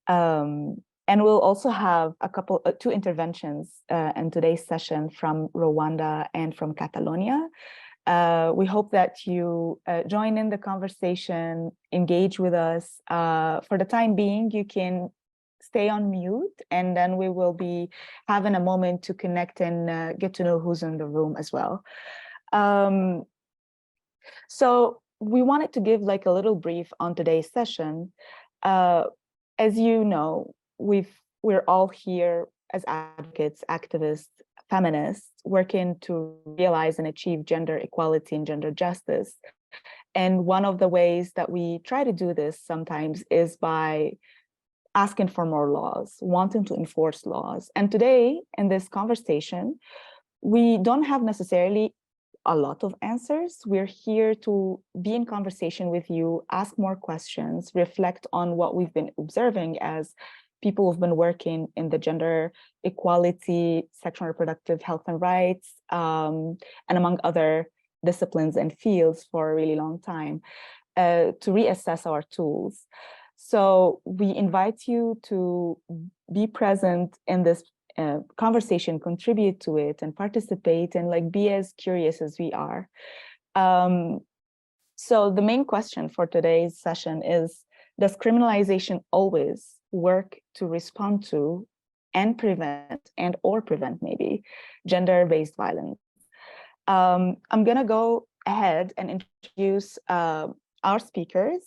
And we'll also have two interventions in today's session from Rwanda and from Catalonia. We hope that you join in the conversation, engage with us. For the time being, you can stay on mute, and then we will be having a moment to connect and get to know who's in the room as well. So we wanted to give like a little brief on today's session. As you know, we're all here as advocates, activists, feminists, working to realize and achieve gender equality and gender justice. And one of the ways that we try to do this sometimes is by asking for more laws, wanting to enforce laws. And today, in this conversation, we don't have necessarily a lot of answers. We're here to be in conversation with you, ask more questions, reflect on what we've been observing as people who've been working in the gender equality, sexual and reproductive health and rights, and among other disciplines and fields for a really long time, to reassess our tools. So we invite you to be present in this conversation, contribute to it and participate, and like be as curious as we are. So the main question for today's session is, does criminalization always work to respond to and prevent maybe gender-based violence? I'm gonna go ahead and introduce our speakers.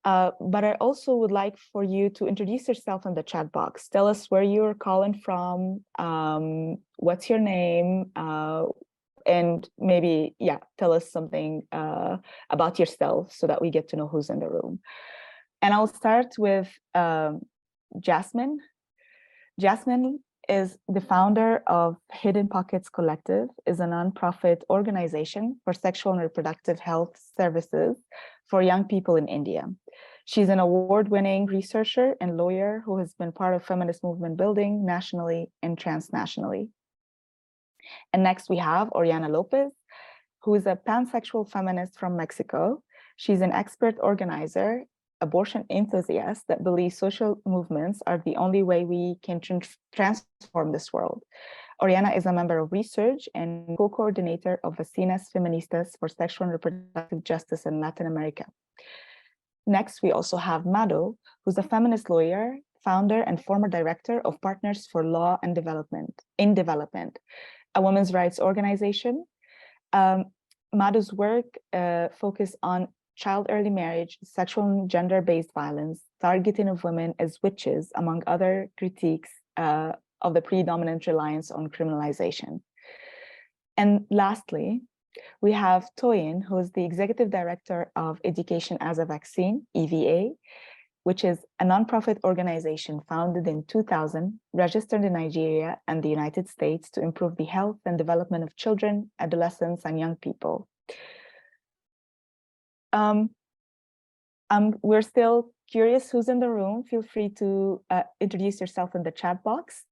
But I also would like for you to introduce yourself in the chat box. Tell us where you're calling from, what's your name, and maybe, tell us something about yourself so that we get to know who's in the room. And I'll start with Jasmine. Jasmine is the founder of Hidden Pockets Collective, is a nonprofit organization for sexual and reproductive health services for young people in India. She's an award-winning researcher and lawyer who has been part of feminist movement building nationally and transnationally. And next we have Oriana Lopez, who is a pansexual feminist from Mexico. She's an expert organizer, abortion enthusiast that believes social movements are the only way we can transform this world. Oriana is a member of research and co-coordinator of Vecinas Feministas for Sexual and Reproductive Justice in Latin America. Next, we also have Mado, who's a feminist lawyer, founder and former director of Partners for Law and Development, a women's rights organization. Mado's work focus on child early marriage, sexual and gender-based violence, targeting of women as witches, among other critiques of the predominant reliance on criminalization. And lastly, we have Toyin, who is the executive director of Education as a Vaccine, EVA, which is a nonprofit organization founded in 2000, registered in Nigeria and the United States to improve the health and development of children, adolescents, and young people. We're still curious who's in the room. Feel free to introduce yourself in the chat box.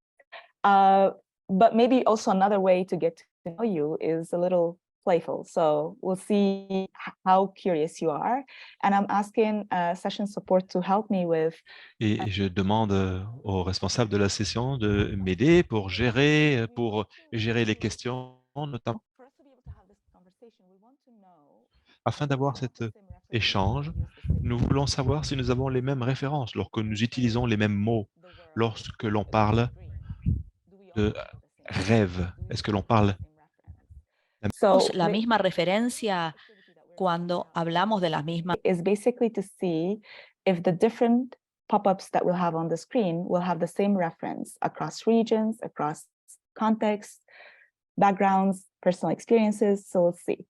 But maybe also another way to get to know you is a little playful. So we'll see how curious you are. And I'm asking session support to help me with. Et je demande aux responsables de la session de m'aider pour gérer les questions, notamment. Afin d'avoir cet échange, nous voulons savoir si nous avons les mêmes références, lorsque nous utilisons les mêmes mots, lorsque l'on parle de rêve. Est-ce que l'on parle la misma referencia cuando hablamos de las mismas? Is basically to see if the different pop-ups that we'll have on the screen will have the same reference across regions, across contexts, backgrounds, personal experiences. So let's see.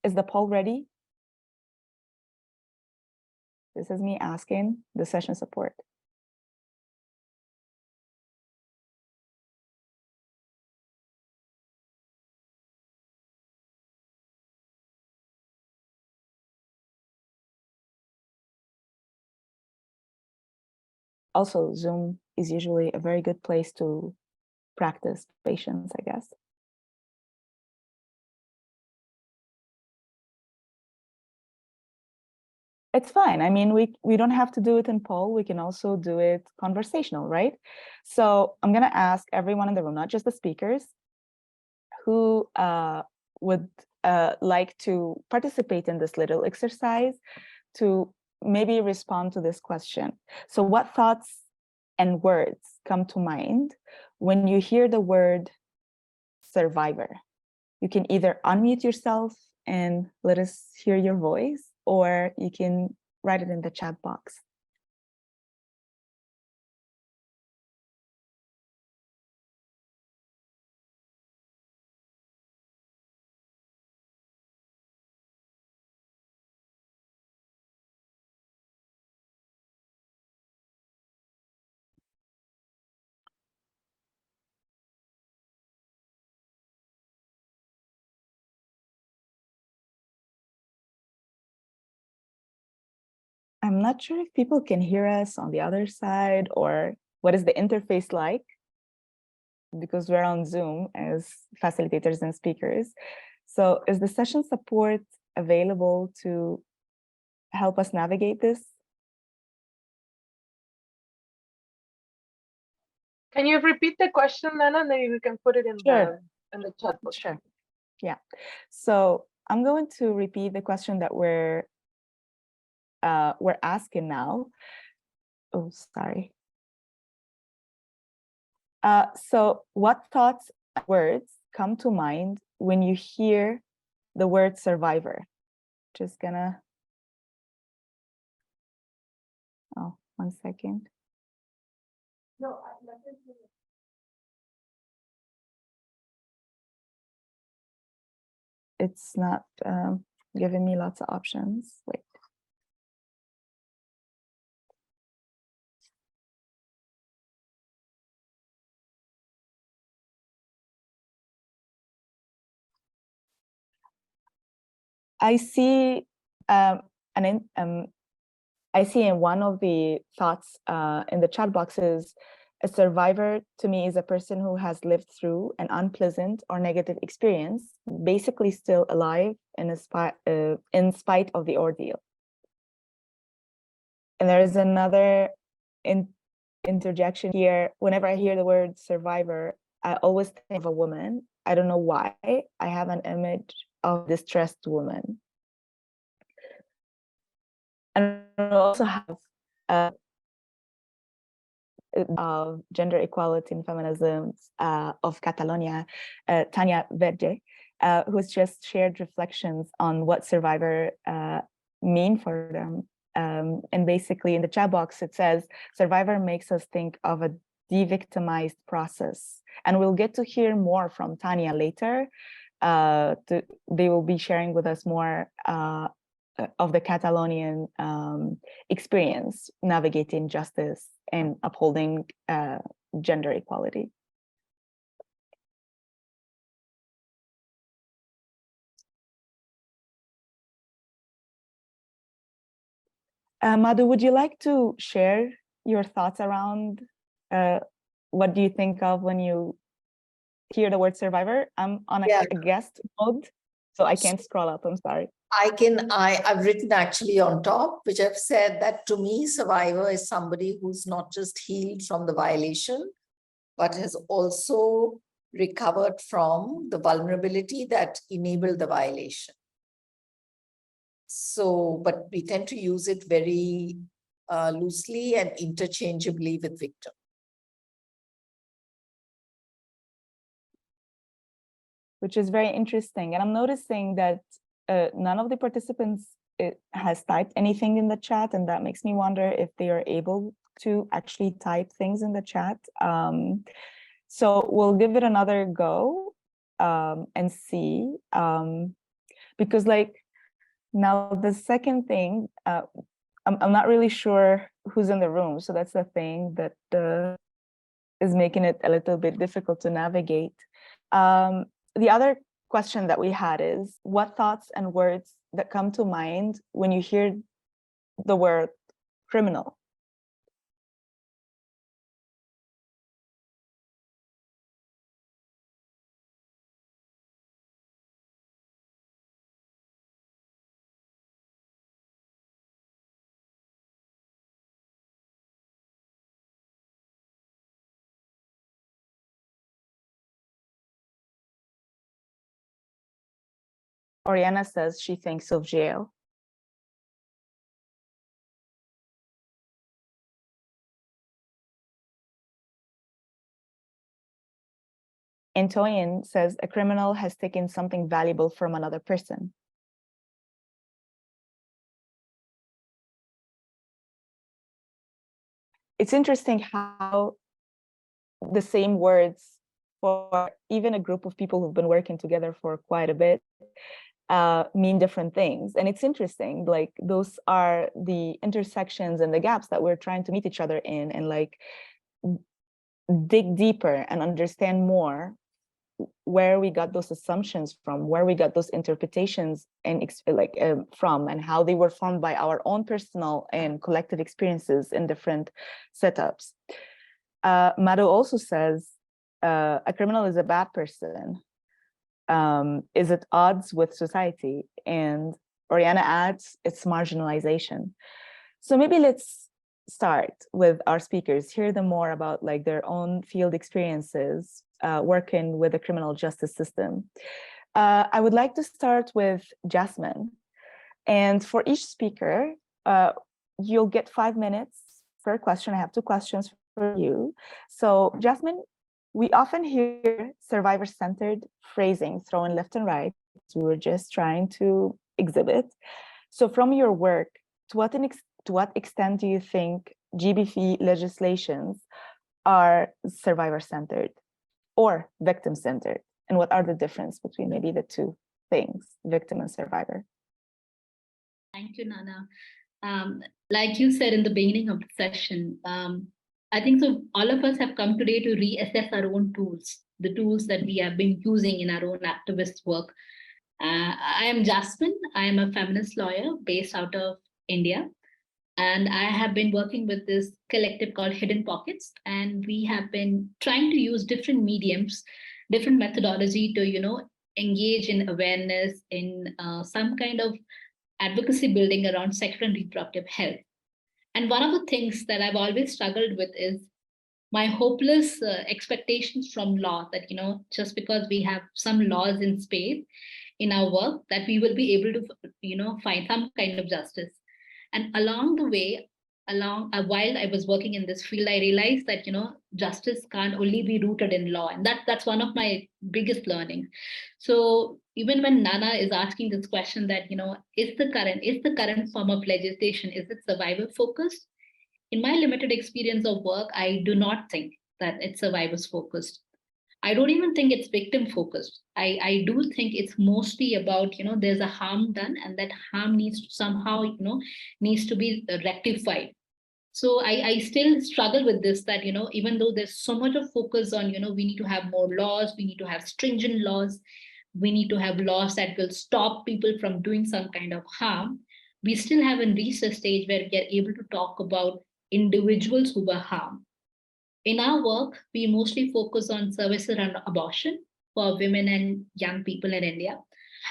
Is the poll ready? This is me asking the session support. Also, Zoom is usually a very good place to practice patience, I guess. It's fine. I mean, we don't have to do it in poll. We can also do it conversational, right? So I'm going to ask everyone in the room, not just the speakers, who would like to participate in this little exercise to maybe respond to this question. So what thoughts and words come to mind when you hear the word survivor? You can either unmute yourself and let us hear your voice, or you can write it in the chat box. I'm not sure if people can hear us on the other side, or what is the interface like, because we're on Zoom as facilitators and speakers. So is the session support available to help us navigate this? Can you repeat the question, Lana? Maybe we can put it in the chat box. Sure. Yeah. So I'm going to repeat the question that we're asking now. Oh, sorry. So what thoughts and words come to mind when you hear the word survivor? Just gonna, oh, 1 second. No, it's not giving me lots of options. Wait. I see I see in one of the thoughts in the chat boxes, a survivor to me is a person who has lived through an unpleasant or negative experience, basically still alive in spite of the ordeal. And there is another interjection here. Whenever I hear the word survivor, I always think of a woman. I don't know why. I have an image of a distressed woman. And I also have of gender equality and feminisms of Catalonia, Tània Verge, who's just shared reflections on what survivor mean for them. And basically in the chat box, it says, survivor makes us think of a de-victimized process. And we'll get to hear more from Tània later. They will be sharing with us more of the Catalonian experience navigating justice and upholding gender equality. Madhu, would you like to share your thoughts around what do you think of when you hear the word survivor? I'm on a guest mode, so I can't scroll up, I'm sorry. I've written actually on top, which I've said that to me, survivor is somebody who's not just healed from the violation, but has also recovered from the vulnerability that enabled the violation. So, but we tend to use it very loosely and interchangeably with victim. Which is very interesting. And I'm noticing that none of the participants has typed anything in the chat, and that makes me wonder if they are able to actually type things in the chat. So we'll give it another go and see, because like now the second thing, I'm not really sure who's in the room. So that's the thing that is making it a little bit difficult to navigate. The other question that we had is, what thoughts and words that come to mind when you hear the word criminal? Oriana says she thinks of jail. Antoine says a criminal has taken something valuable from another person. It's interesting how the same words for even a group of people who've been working together for quite a bit mean different things. And it's interesting, like those are the intersections and the gaps that we're trying to meet each other in and like dig deeper and understand more where we got those assumptions from, where we got those interpretations and from, and how they were formed by our own personal and collective experiences in different setups. Madhu also says, a criminal is a bad person. Is it odds with society? And Oriana adds, it's marginalization. So maybe let's start with our speakers, hear them more about like their own field experiences working with the criminal justice system. I would like to start with Jasmine. And for each speaker, you'll get 5 minutes per question. I have 2 questions for you. So Jasmine, we often hear survivor-centered phrasing thrown left and right. So we're just trying to exhibit. So from your work, to what extent do you think GBV legislations are survivor-centered or victim-centered? And what are the difference between maybe the two things, victim and survivor? Thank you, Nana. Like you said in the beginning of the session, I think so all of us have come today to reassess our own tools, the tools that we have been using in our own activist work. I am Jasmine. I am a feminist lawyer based out of India. And I have been working with this collective called Hidden Pockets. And we have been trying to use different mediums, different methodology to, engage in awareness in some kind of advocacy building around sexual and reproductive health. And one of the things that I've always struggled with is my hopeless expectations from law that, just because we have some laws in space in our work, that we will be able to, find some kind of justice. And along the way, while I was working in this field, I realized that, justice can't only be rooted in law. And that's one of my biggest learnings. So even when Nana is asking this question that, is the current form of legislation, is it survivor focused? In my limited experience of work, I do not think that it's survivors focused. I don't even think it's victim focused. I do think it's mostly about, there's a harm done and that harm needs to somehow, needs to be rectified. So I still struggle with this that, even though there's so much of focus on, we need to have more laws, we need to have stringent laws, we need to have laws that will stop people from doing some kind of harm, we still haven't reached a stage where we are able to talk about individuals who were harmed. In our work, we mostly focus on services around abortion for women and young people in India.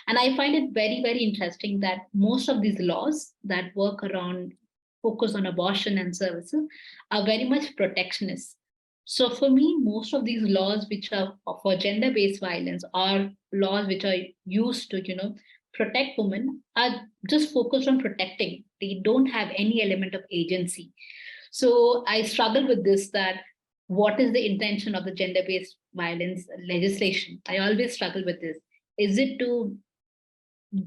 And I find it very, very interesting that most of these laws that work around focus on abortion and services are very much protectionist. So for me, most of these laws which are for gender-based violence or laws which are used to, protect women are just focused on protecting. They don't have any element of agency. So I struggle with this, that what is the intention of the gender-based violence legislation? I always struggle with this. Is it to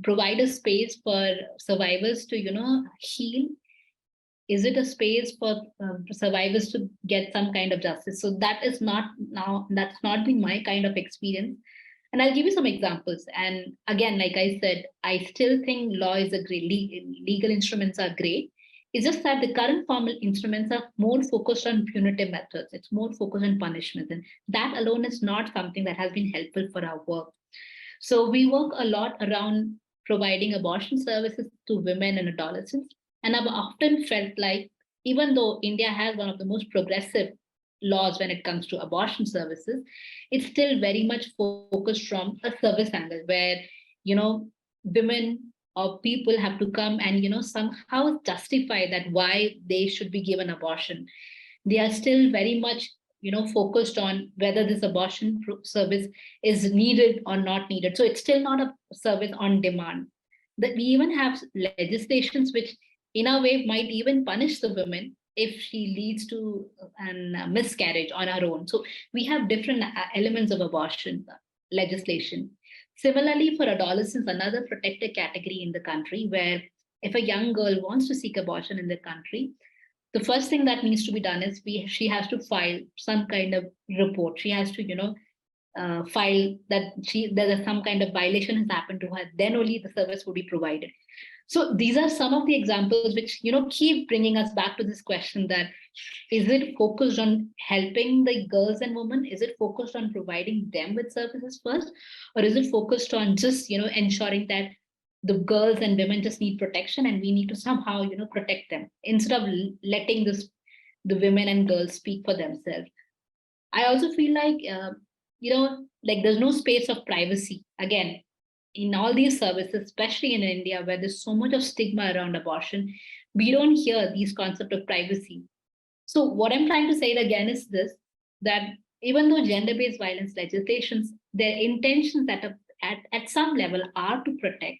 provide a space for survivors to, heal? Is it a space for survivors to get some kind of justice? So that's not been my kind of experience. And I'll give you some examples. And again, like I said, I still think law is a great, legal instruments are great. It's just that the current formal instruments are more focused on punitive methods. It's more focused on punishment. And that alone is not something that has been helpful for our work. So we work a lot around providing abortion services to women and adolescents. And I've often felt like, even though India has one of the most progressive laws when it comes to abortion services, it's still very much focused from a service angle where, women or people have to come and, somehow justify that why they should be given abortion. They are still very much focused on whether this abortion service is needed or not needed. So it's still not a service on demand. That we even have legislations which in a way might even punish the woman if she leads to a miscarriage on her own. So we have different elements of abortion legislation. Similarly, for adolescents, another protected category in the country, where if a young girl wants to seek abortion in the country, the first thing that needs to be done is she has to file some kind of report. She has to, file that there is some kind of violation has happened to her. Then only the service will be provided. So these are some of the examples which, keep bringing us back to this question that, is it focused on helping the girls and women? Is it focused on providing them with services first? Or is it focused on just, ensuring that the girls and women just need protection and we need to somehow, protect them instead of letting the women and girls speak for themselves? I also feel like, like there's no space of privacy. Again, in all these services, especially in India, where there's so much of stigma around abortion, we don't hear these concepts of privacy. So what I'm trying to say again is this, that even though gender-based violence legislations, their intentions at some level are to protect,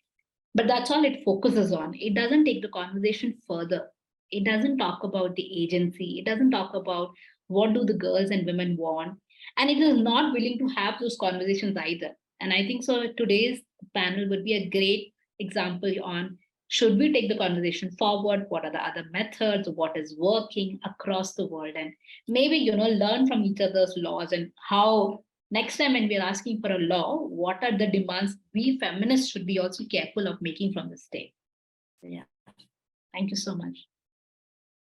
but that's all it focuses on. It doesn't take the conversation further. It doesn't talk about the agency. It doesn't talk about what do the girls and women want. And it is not willing to have those conversations either. And I think so today's panel would be a great example on, should we take the conversation forward? What are the other methods? What is working across the world? And maybe, learn from each other's laws and how next time when we're asking for a law, what are the demands we feminists should be also careful of making from the state? Yeah. Thank you so much.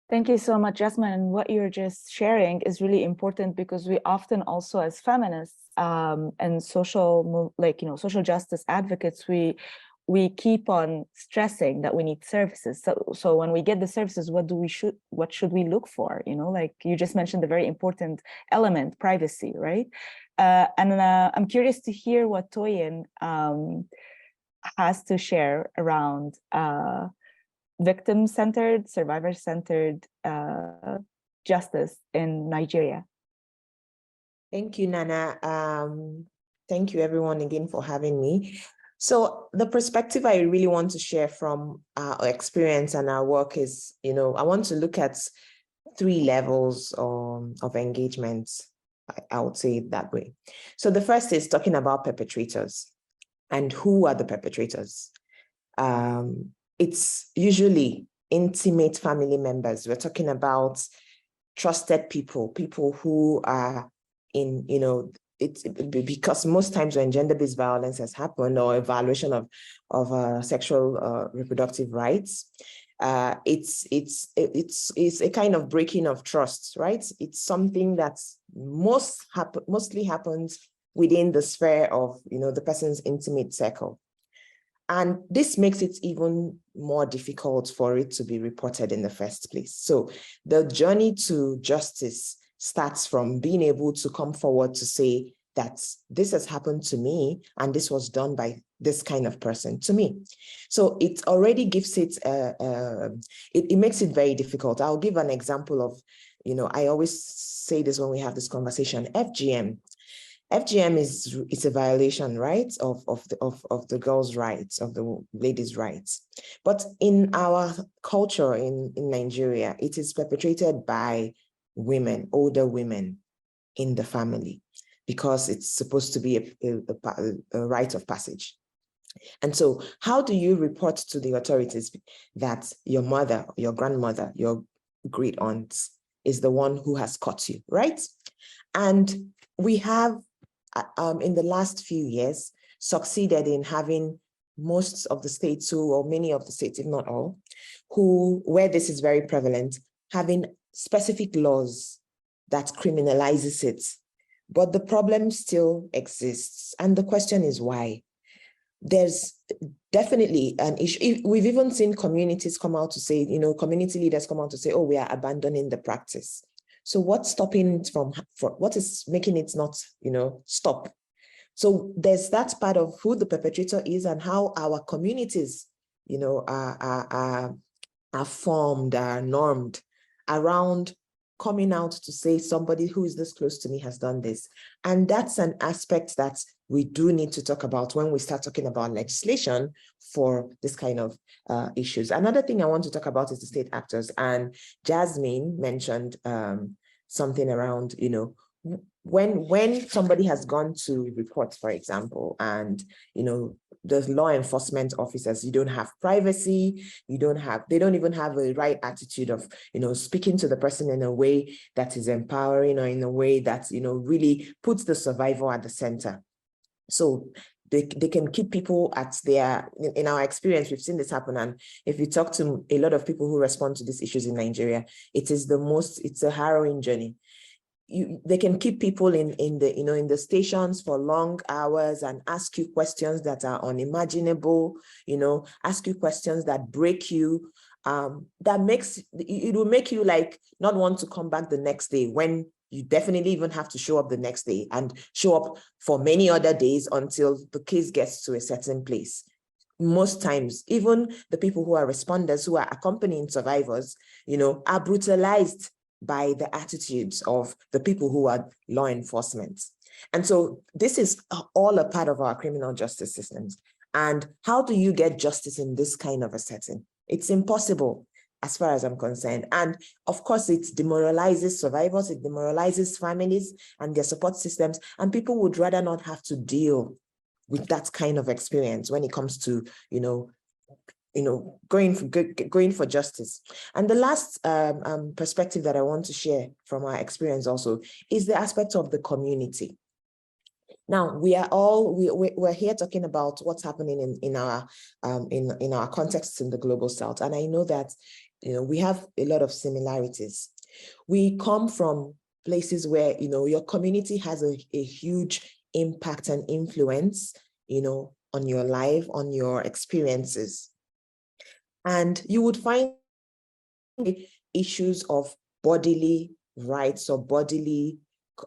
Thank you so much, Jasmine. And what you're just sharing is really important, because we often also, as feminists and social justice advocates, we keep on stressing that we need services. So when we get the services, what should we look for? Like you just mentioned, the very important element, privacy, right? And I'm curious to hear what Toyin has to share around victim-centered, survivor-centered justice in Nigeria. Thank you, Nana. Thank you everyone again for having me. So the perspective I really want to share from our experience and our work is, I want to look at 3 levels of engagement. I would say it that way. So the first is talking about perpetrators and who are the perpetrators. It's usually intimate family members. We're talking about trusted people who are in, it's because most times when gender-based violence has happened, or a violation of sexual reproductive rights, it's a kind of breaking of trust, right? It's something that's mostly happens within the sphere of the person's intimate circle. And this makes it even more difficult for it to be reported in the first place. So the journey to justice starts from being able to come forward to say that this has happened to me and this was done by this kind of person to me. So it already gives it, it makes it very difficult. I'll give an example of, I always say this when we have this conversation, FGM. FGM is a violation, right, of the girls' rights, of the ladies' rights. But in our culture in Nigeria, it is perpetrated by women, older women in the family, because it's supposed to be a rite of passage. And so how do you report to the authorities that your mother, your grandmother, your great aunt is the one who has caught you, right? And we have, in the last few years, succeeded in having most of the states or many of the states, if not all, where this is very prevalent, having specific laws that criminalizes it. But the problem still exists. And the question is why? There's definitely an issue. We've even seen communities come out to say, community leaders come out to say, oh, we are abandoning the practice. So what's stopping it what is making it not, stop? So there's that part of who the perpetrator is and how our communities, are formed, are normed around coming out to say somebody who is this close to me has done this. And that's an aspect that we do need to talk about when we start talking about legislation for this kind of issues. Another thing I want to talk about is the state actors. And Jasmine mentioned something around, you know, when somebody has gone to report, for example, and, you know, the law enforcement officers, you don't have privacy, they don't even have a right attitude of, you know, speaking to the person in a way that is empowering or in a way that, you know, really puts the survivor at the center. So they can keep people at their, in our experience, we've seen this happen. And if you talk to a lot of people who respond to these issues in Nigeria, it's a harrowing journey. They can keep people in the stations for long hours and ask you questions that are unimaginable, you know, ask you questions that break you, it will make you like not want to come back the next day, when you definitely even have to show up the next day and show up for many other days until the case gets to a certain place. Most times, even the people who are responders, who are accompanying survivors, you know, are brutalized by the attitudes of the people who are law enforcement. And so this is all a part of our criminal justice systems. And how do you get justice in this kind of a setting? It's impossible, as far as I'm concerned. And of course, it demoralizes survivors, it demoralizes families and their support systems, and people would rather not have to deal with that kind of experience when it comes to, going for justice. And the last perspective that I want to share from our experience also is the aspect of the community. Now, we're here talking about what's happening in our contexts in the global South, and I know that, you know, we have a lot of similarities. We come from places where, you know, your community has a huge impact and influence, you know, on your life, on your experiences. And you would find issues of bodily rights or bodily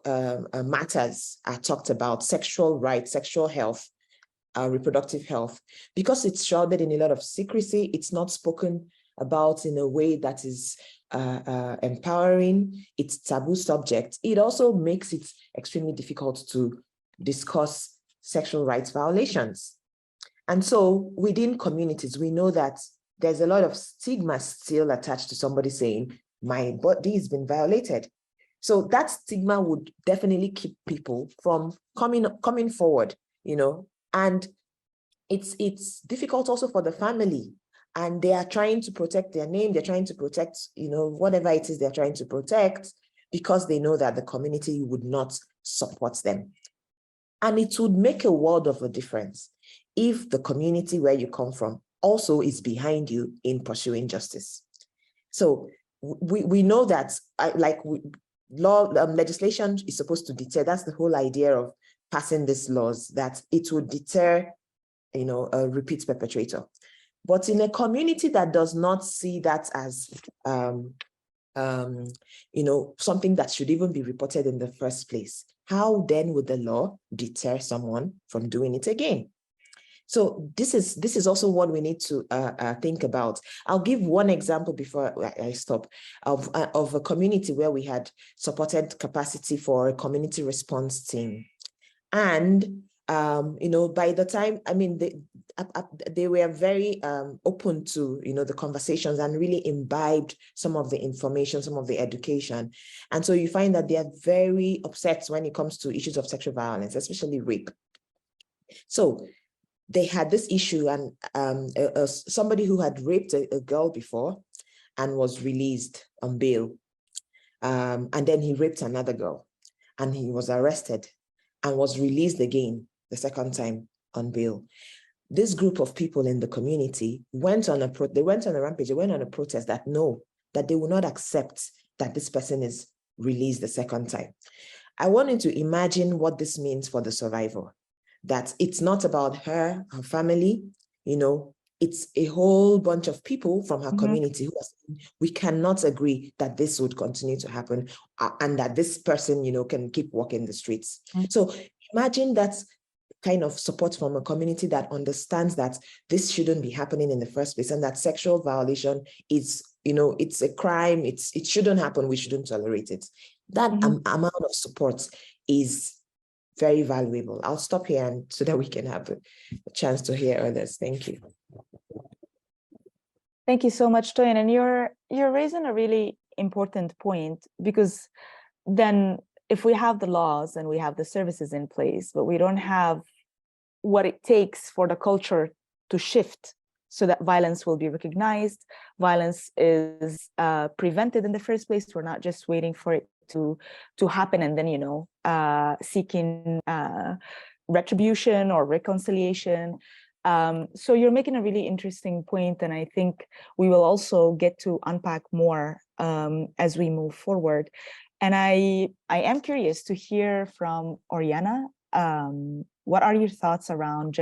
matters are talked about, sexual rights, sexual health, reproductive health, because it's shrouded in a lot of secrecy. It's not spoken about in a way that is empowering. It's taboo subject. It also makes it extremely difficult to discuss sexual rights violations. And so within communities, we know that there's a lot of stigma still attached to somebody saying, my body has been violated. So that stigma would definitely keep people from coming forward, you know, and it's difficult also for the family, and they are trying to protect their name. They're trying to protect, you know, whatever it is they're trying to protect, because they know that the community would not support them. And it would make a world of a difference if the community where you come from also is behind you in pursuing justice. So we know that legislation is supposed to deter. That's the whole idea of passing these laws, that it would deter, you know, a repeat perpetrator. But in a community that does not see that as, you know, something that should even be reported in the first place, how then would the law deter someone from doing it again? So this is also what we need to think about. I'll give one example before I stop of a community where we had supported capacity for a community response team. And, you know, by the time, I mean, they were very open to, you know, the conversations and really imbibed some of the information, some of the education. And so you find that they are very upset when it comes to issues of sexual violence, especially rape. So they had this issue, and somebody who had raped a girl before and was released on bail. And then he raped another girl and he was arrested and was released again the second time on bail. This group of people in the community went on a rampage, they went on a protest that they will not accept that this person is released the second time. I wanted to imagine what this means for the survivor, that it's not about her family, you know, it's a whole bunch of people from her community who are saying, we cannot agree that this would continue to happen and that this person, you know, can keep walking the streets. So imagine that kind of support from a community that understands that this shouldn't be happening in the first place, and that sexual violation is, it's a crime, it shouldn't happen, we shouldn't tolerate it. That amount of support is very valuable. I'll stop here and so that we can have a chance to hear others. Thank you. Thank you so much, Toyin. And you're raising a really important point, because then if we have the laws and we have the services in place, but we don't have what it takes for the culture to shift so that violence will be recognized, violence is prevented in the first place. We're not just waiting for it to happen and then, seeking retribution or reconciliation. So you're making a really interesting point, and I think we will also get to unpack more as we move forward. And I am curious to hear from Oriana. What are your thoughts around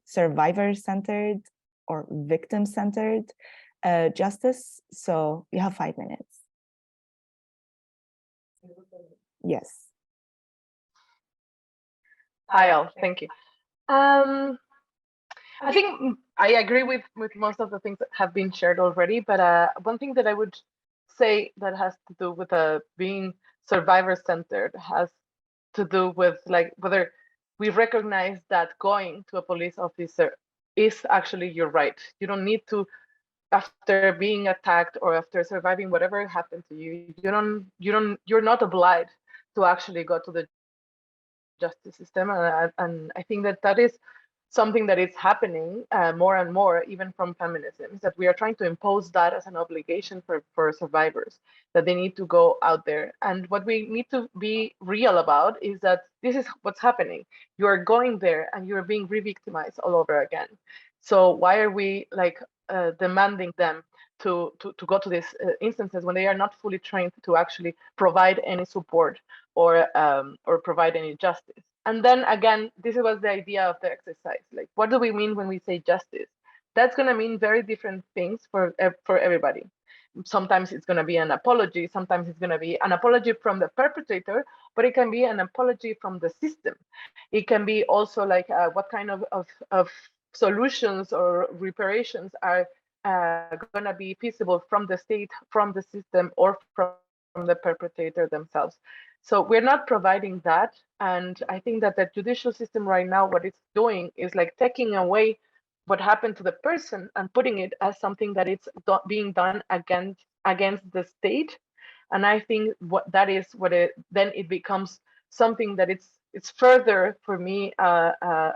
survivor-centered or victim-centered justice? So you have 5 minutes. Yes. Hi all, thank you. I think I agree with most of the things that have been shared already, but one thing that I would say that has to do with being survivor-centered has to do with whether we recognize that going to a police officer is actually your right. You don't need to, after being attacked or after surviving whatever happened to you, you're not obliged to actually go to the justice system, and I think that is something that is happening more and more, even from feminism, that we are trying to impose that as an obligation for survivors, that they need to go out there. And what we need to be real about is that this is what's happening. You are going there and you're being re-victimized all over again. So why are we demanding them to go to these instances when they are not fully trained to actually provide any support or provide any justice? And then again, this was the idea of the exercise. Like, what do we mean when we say justice? That's going to mean very different things for everybody. Sometimes it's going to be an apology. Sometimes it's going to be an apology from the perpetrator, but it can be an apology from the system. It can be also like what kind of solutions or reparations are going to be feasible from the state, from the system, or from the perpetrator themselves. So we're not providing that. And I think that the judicial system right now, what it's doing is like taking away what happened to the person and putting it as something that it's being done against the state. And I think then it becomes something that it's further, for me, a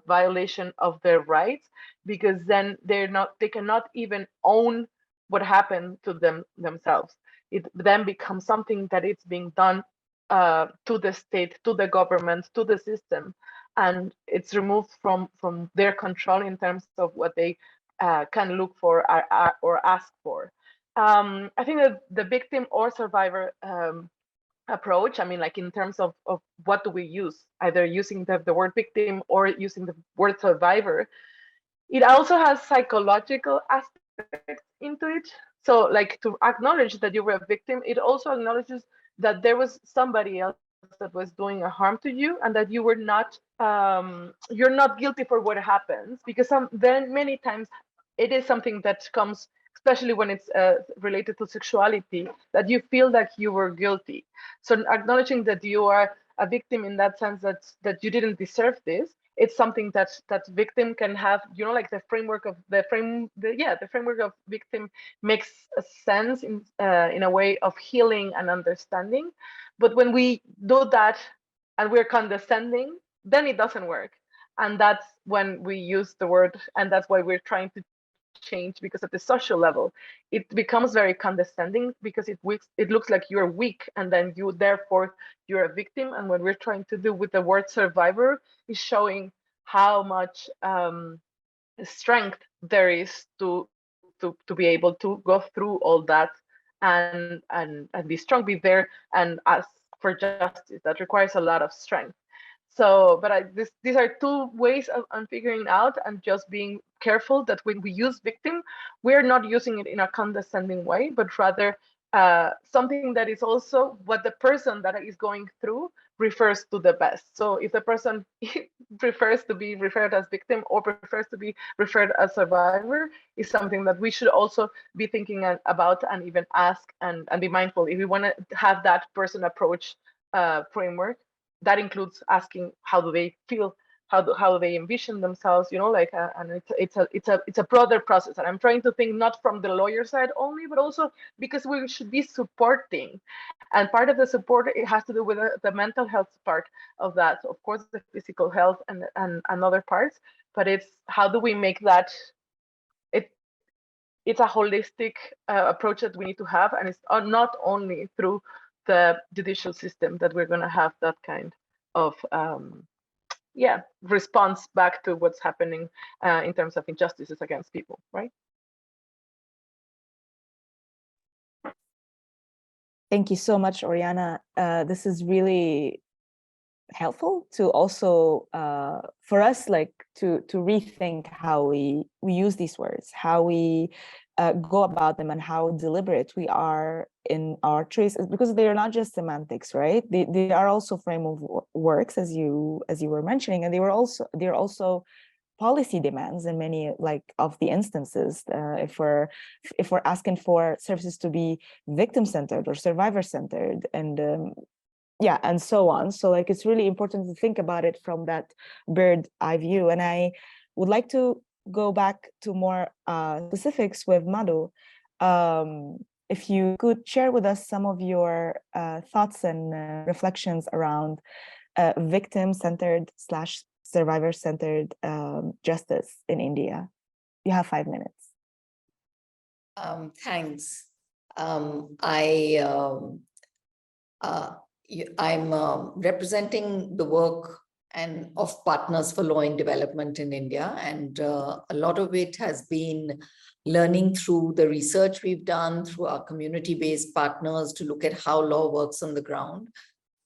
violation of their rights, because then they cannot even own what happened to themselves. It then becomes something that it's being done to the state, to the government, to the system, and it's removed from their control in terms of what they can look for or ask for. I think that the victim or survivor approach, I mean, like in terms of what do we use, either using the word victim or using the word survivor, it also has psychological aspects into it. So like, to acknowledge that you were a victim, it also acknowledges that there was somebody else that was doing a harm to you, and that you were not, you're not guilty for what happens, because then many times it is something that comes, especially when it's related to sexuality, that you feel like you were guilty. So acknowledging that you are a victim in that sense, that you didn't deserve this, it's something that victim can have, like the framework of the framework of victim makes a sense in a way of healing and understanding. But when we do that and we're condescending, then it doesn't work. And that's when we use the word, and that's why we're trying to change, because at the social level it becomes very condescending, because it looks like you're weak, and then therefore you're a victim. And what we're trying to do with the word survivor is showing how much strength there is to be able to go through all that and be strong, be there and ask for justice. That requires a lot of strength. So, but these are two ways of figuring out, and just being careful that when we use victim, we're not using it in a condescending way, but rather something that is also what the person that is going through refers to the best. So if the person prefers to be referred as victim or prefers to be referred as survivor, is something that we should also be thinking about and even ask and be mindful. If we want to have that person approach framework, that includes asking how do they feel, how do they envision themselves, you know, like, and it's a broader process. And I'm trying to think not from the lawyer side only, but also because we should be supporting. And part of the support, it has to do with the mental health part of that. So of course, the physical health and other parts, but it's how do we make that, it's a holistic approach that we need to have. And it's not only through the judicial system that we're going to have that kind of response back to what's happening in terms of injustices against people, right? Thank you so much, Oriana. This is really helpful to also for us, like to rethink how we use these words, how we go about them, and how deliberate we are in our choices, because they are not just semantics, right? They are also frameworks, as you were mentioning, and they're also policy demands in many of the instances. If we're asking for services to be victim-centered or survivor-centered, and and so on. So like it's really important to think about it from that bird eye view. And I would like to go back to more specifics with Madhu. If you could share with us some of your thoughts and reflections around victim-centered / survivor-centered justice in India. You have 5 minutes. Thanks. I'm representing the work of Partners for Law and Development in India, and a lot of it has been learning through the research we've done through our community-based partners to look at how law works on the ground.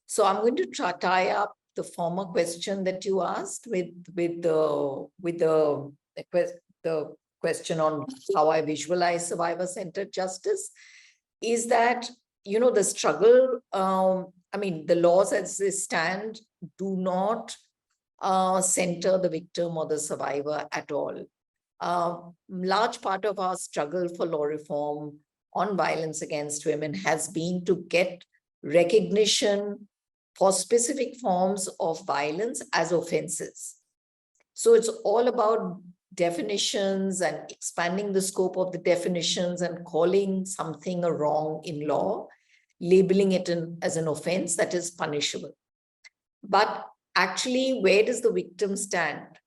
So I'm going to tie up the former question that you asked with the question on how I visualize survivor-centered justice. Is that, you know, the struggle, I mean, the laws as they stand do not center the victim or the survivor at all. Large part of our struggle for law reform on violence against women has been to get recognition for specific forms of violence as offenses. So it's all about definitions and expanding the scope of the definitions and calling something a wrong in law, labeling it as an offense that is punishable. But actually, where does the victim stand?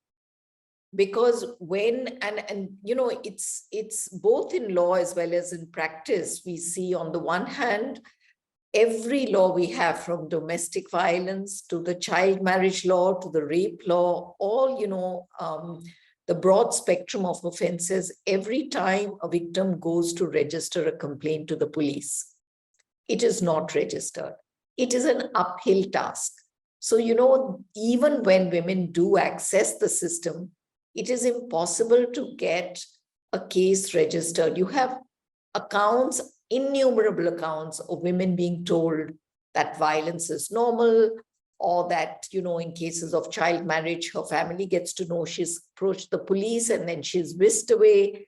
Because when, and you know, it's both in law as well as in practice, we see on the one hand, every law we have, from domestic violence to the child marriage law to the rape law, all, you know, the broad spectrum of offenses, every time a victim goes to register a complaint to the police, it is not registered. It is an uphill task. So, you know, even when women do access the system, it is impossible to get a case registered. You have accounts, innumerable accounts of women being told that violence is normal, or that, you know, in cases of child marriage, her family gets to know she's approached the police and then she's whisked away.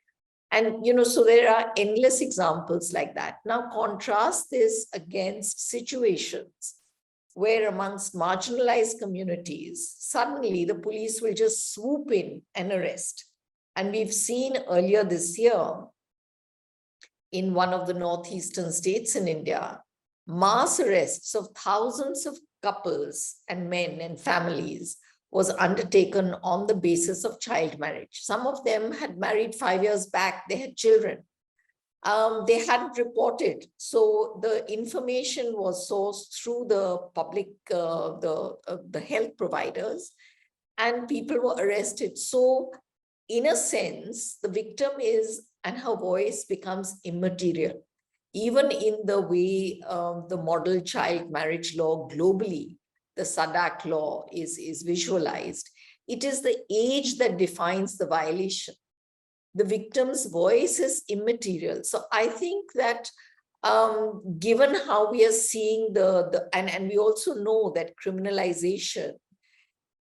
And, you know, so there are endless examples like that. Now, contrast this against situations where amongst marginalized communities, suddenly the police will just swoop in and arrest. And we've seen earlier this year, in one of the northeastern states in India, mass arrests of thousands of couples and men and families was undertaken on the basis of child marriage. Some of them had married 5 years back, they had children. They hadn't reported. So the information was sourced through the public, the health providers, and people were arrested. So in a sense, the victim is, and her voice becomes immaterial. Even in the way the model child marriage law globally, the SADC law is visualized, it is the age that defines the violation. The victim's voice is immaterial. So I think that given how we are seeing and we also know that criminalization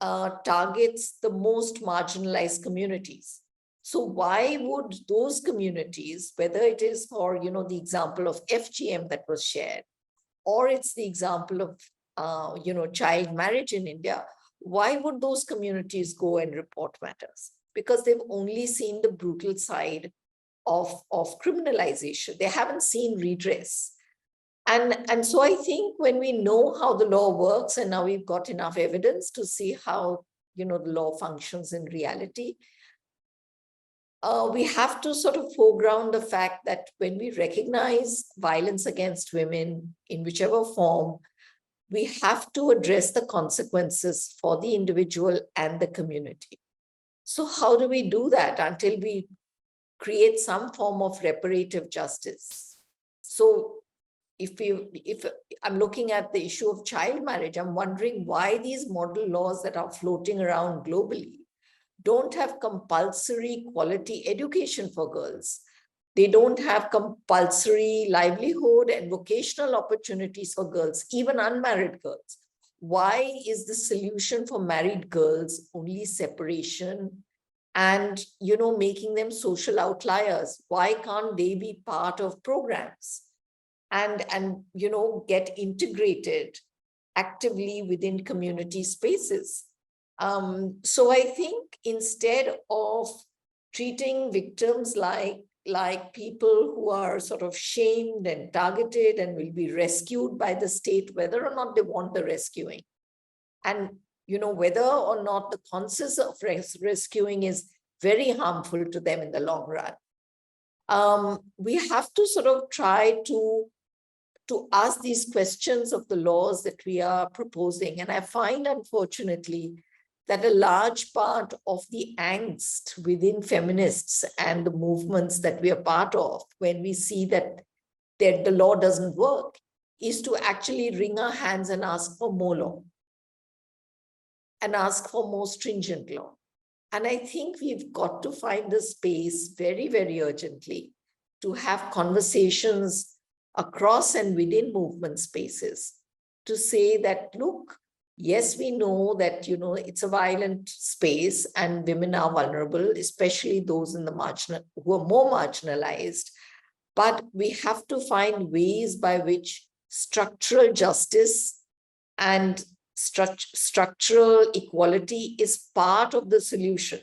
targets the most marginalized communities. So why would those communities, whether it is for, the example of FGM that was shared, or it's the example of, child marriage in India, why would those communities go and report matters? Because they've only seen the brutal side of criminalization. They haven't seen redress. And so I think when we know how the law works, and now we've got enough evidence to see how, the law functions in reality, we have to sort of foreground the fact that when we recognize violence against women in whichever form, we have to address the consequences for the individual and the community. So how do we do that until we create some form of reparative justice? So if I'm looking at the issue of child marriage, I'm wondering why these model laws that are floating around globally don't have compulsory quality education for girls. They don't have compulsory livelihood and vocational opportunities for girls, even unmarried girls. Why is the solution for married girls only separation and, making them social outliers? Why can't they be part of programs and get integrated actively within community spaces? So I think instead of treating victims like people who are sort of shamed and targeted and will be rescued by the state, whether or not they want the rescuing, and whether or not the concept of rescuing is very harmful to them in the long run, we have to sort of try to ask these questions of the laws that we are proposing. And I find, unfortunately, that a large part of the angst within feminists and the movements that we are part of, when we see that the law doesn't work, is to actually wring our hands and ask for more law and ask for more stringent law. And I think we've got to find a space very, very urgently to have conversations across and within movement spaces to say that, look, yes, we know that, it's a violent space and women are vulnerable, especially those in the who are more marginalized. But we have to find ways by which structural justice and structural equality is part of the solution.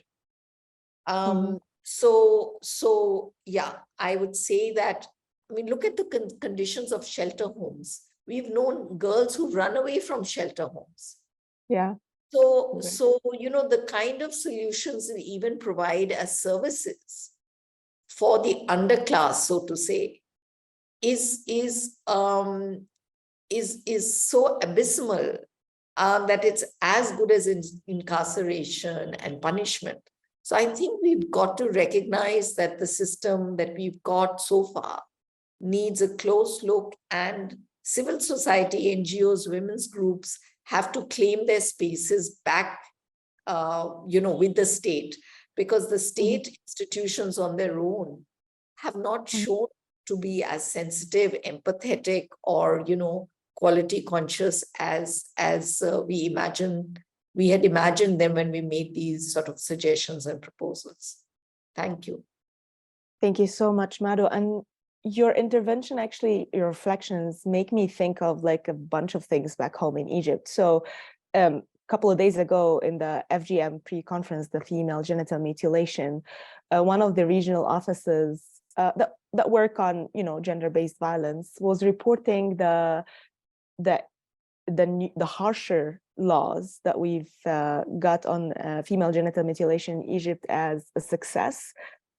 So yeah, I would say that, look at the conditions of shelter homes. We've known girls who run away from shelter homes. Yeah. So, the kind of solutions we even provide as services for the underclass, so to say, is so abysmal that it's as good as incarceration and punishment. So I think we've got to recognize that the system that we've got so far needs a close look, and civil society, NGOs, women's groups have to claim their spaces back, with the state, because the state institutions on their own have not shown to be as sensitive, empathetic, or, quality conscious as we had imagined them when we made these sort of suggestions and proposals. Thank you. Thank you so much, Madhu. And your intervention, actually, your reflections make me think of like a bunch of things back home in Egypt. So a couple of days ago in the FGM pre-conference, the female genital mutilation, one of the regional offices that work on, gender-based violence was reporting the harsher laws that we've got on female genital mutilation in Egypt as a success.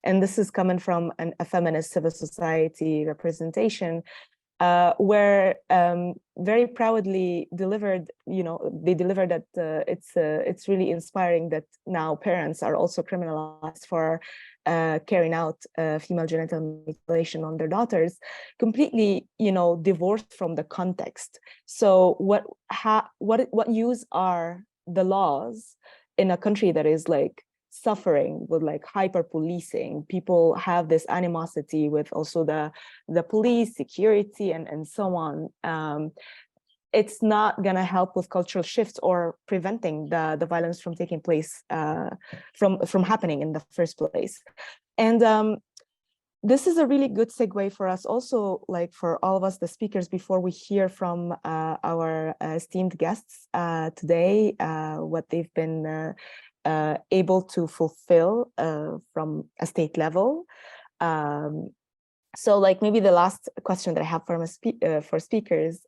And this is coming from a feminist civil society representation, where very proudly delivered, they delivered that it's really inspiring that now parents are also criminalized for carrying out female genital mutilation on their daughters, completely, divorced from the context. So what use are the laws in a country that is like suffering with like hyper policing. People have this animosity with also the police, security, and so on. It's not going to help with cultural shifts or preventing the violence from taking place, from happening in the first place. And this is a really good segue for us also, like for all of us, the speakers, before we hear from our esteemed guests today, what they've been able to fulfill from a state level. So like maybe the last question that I have for speakers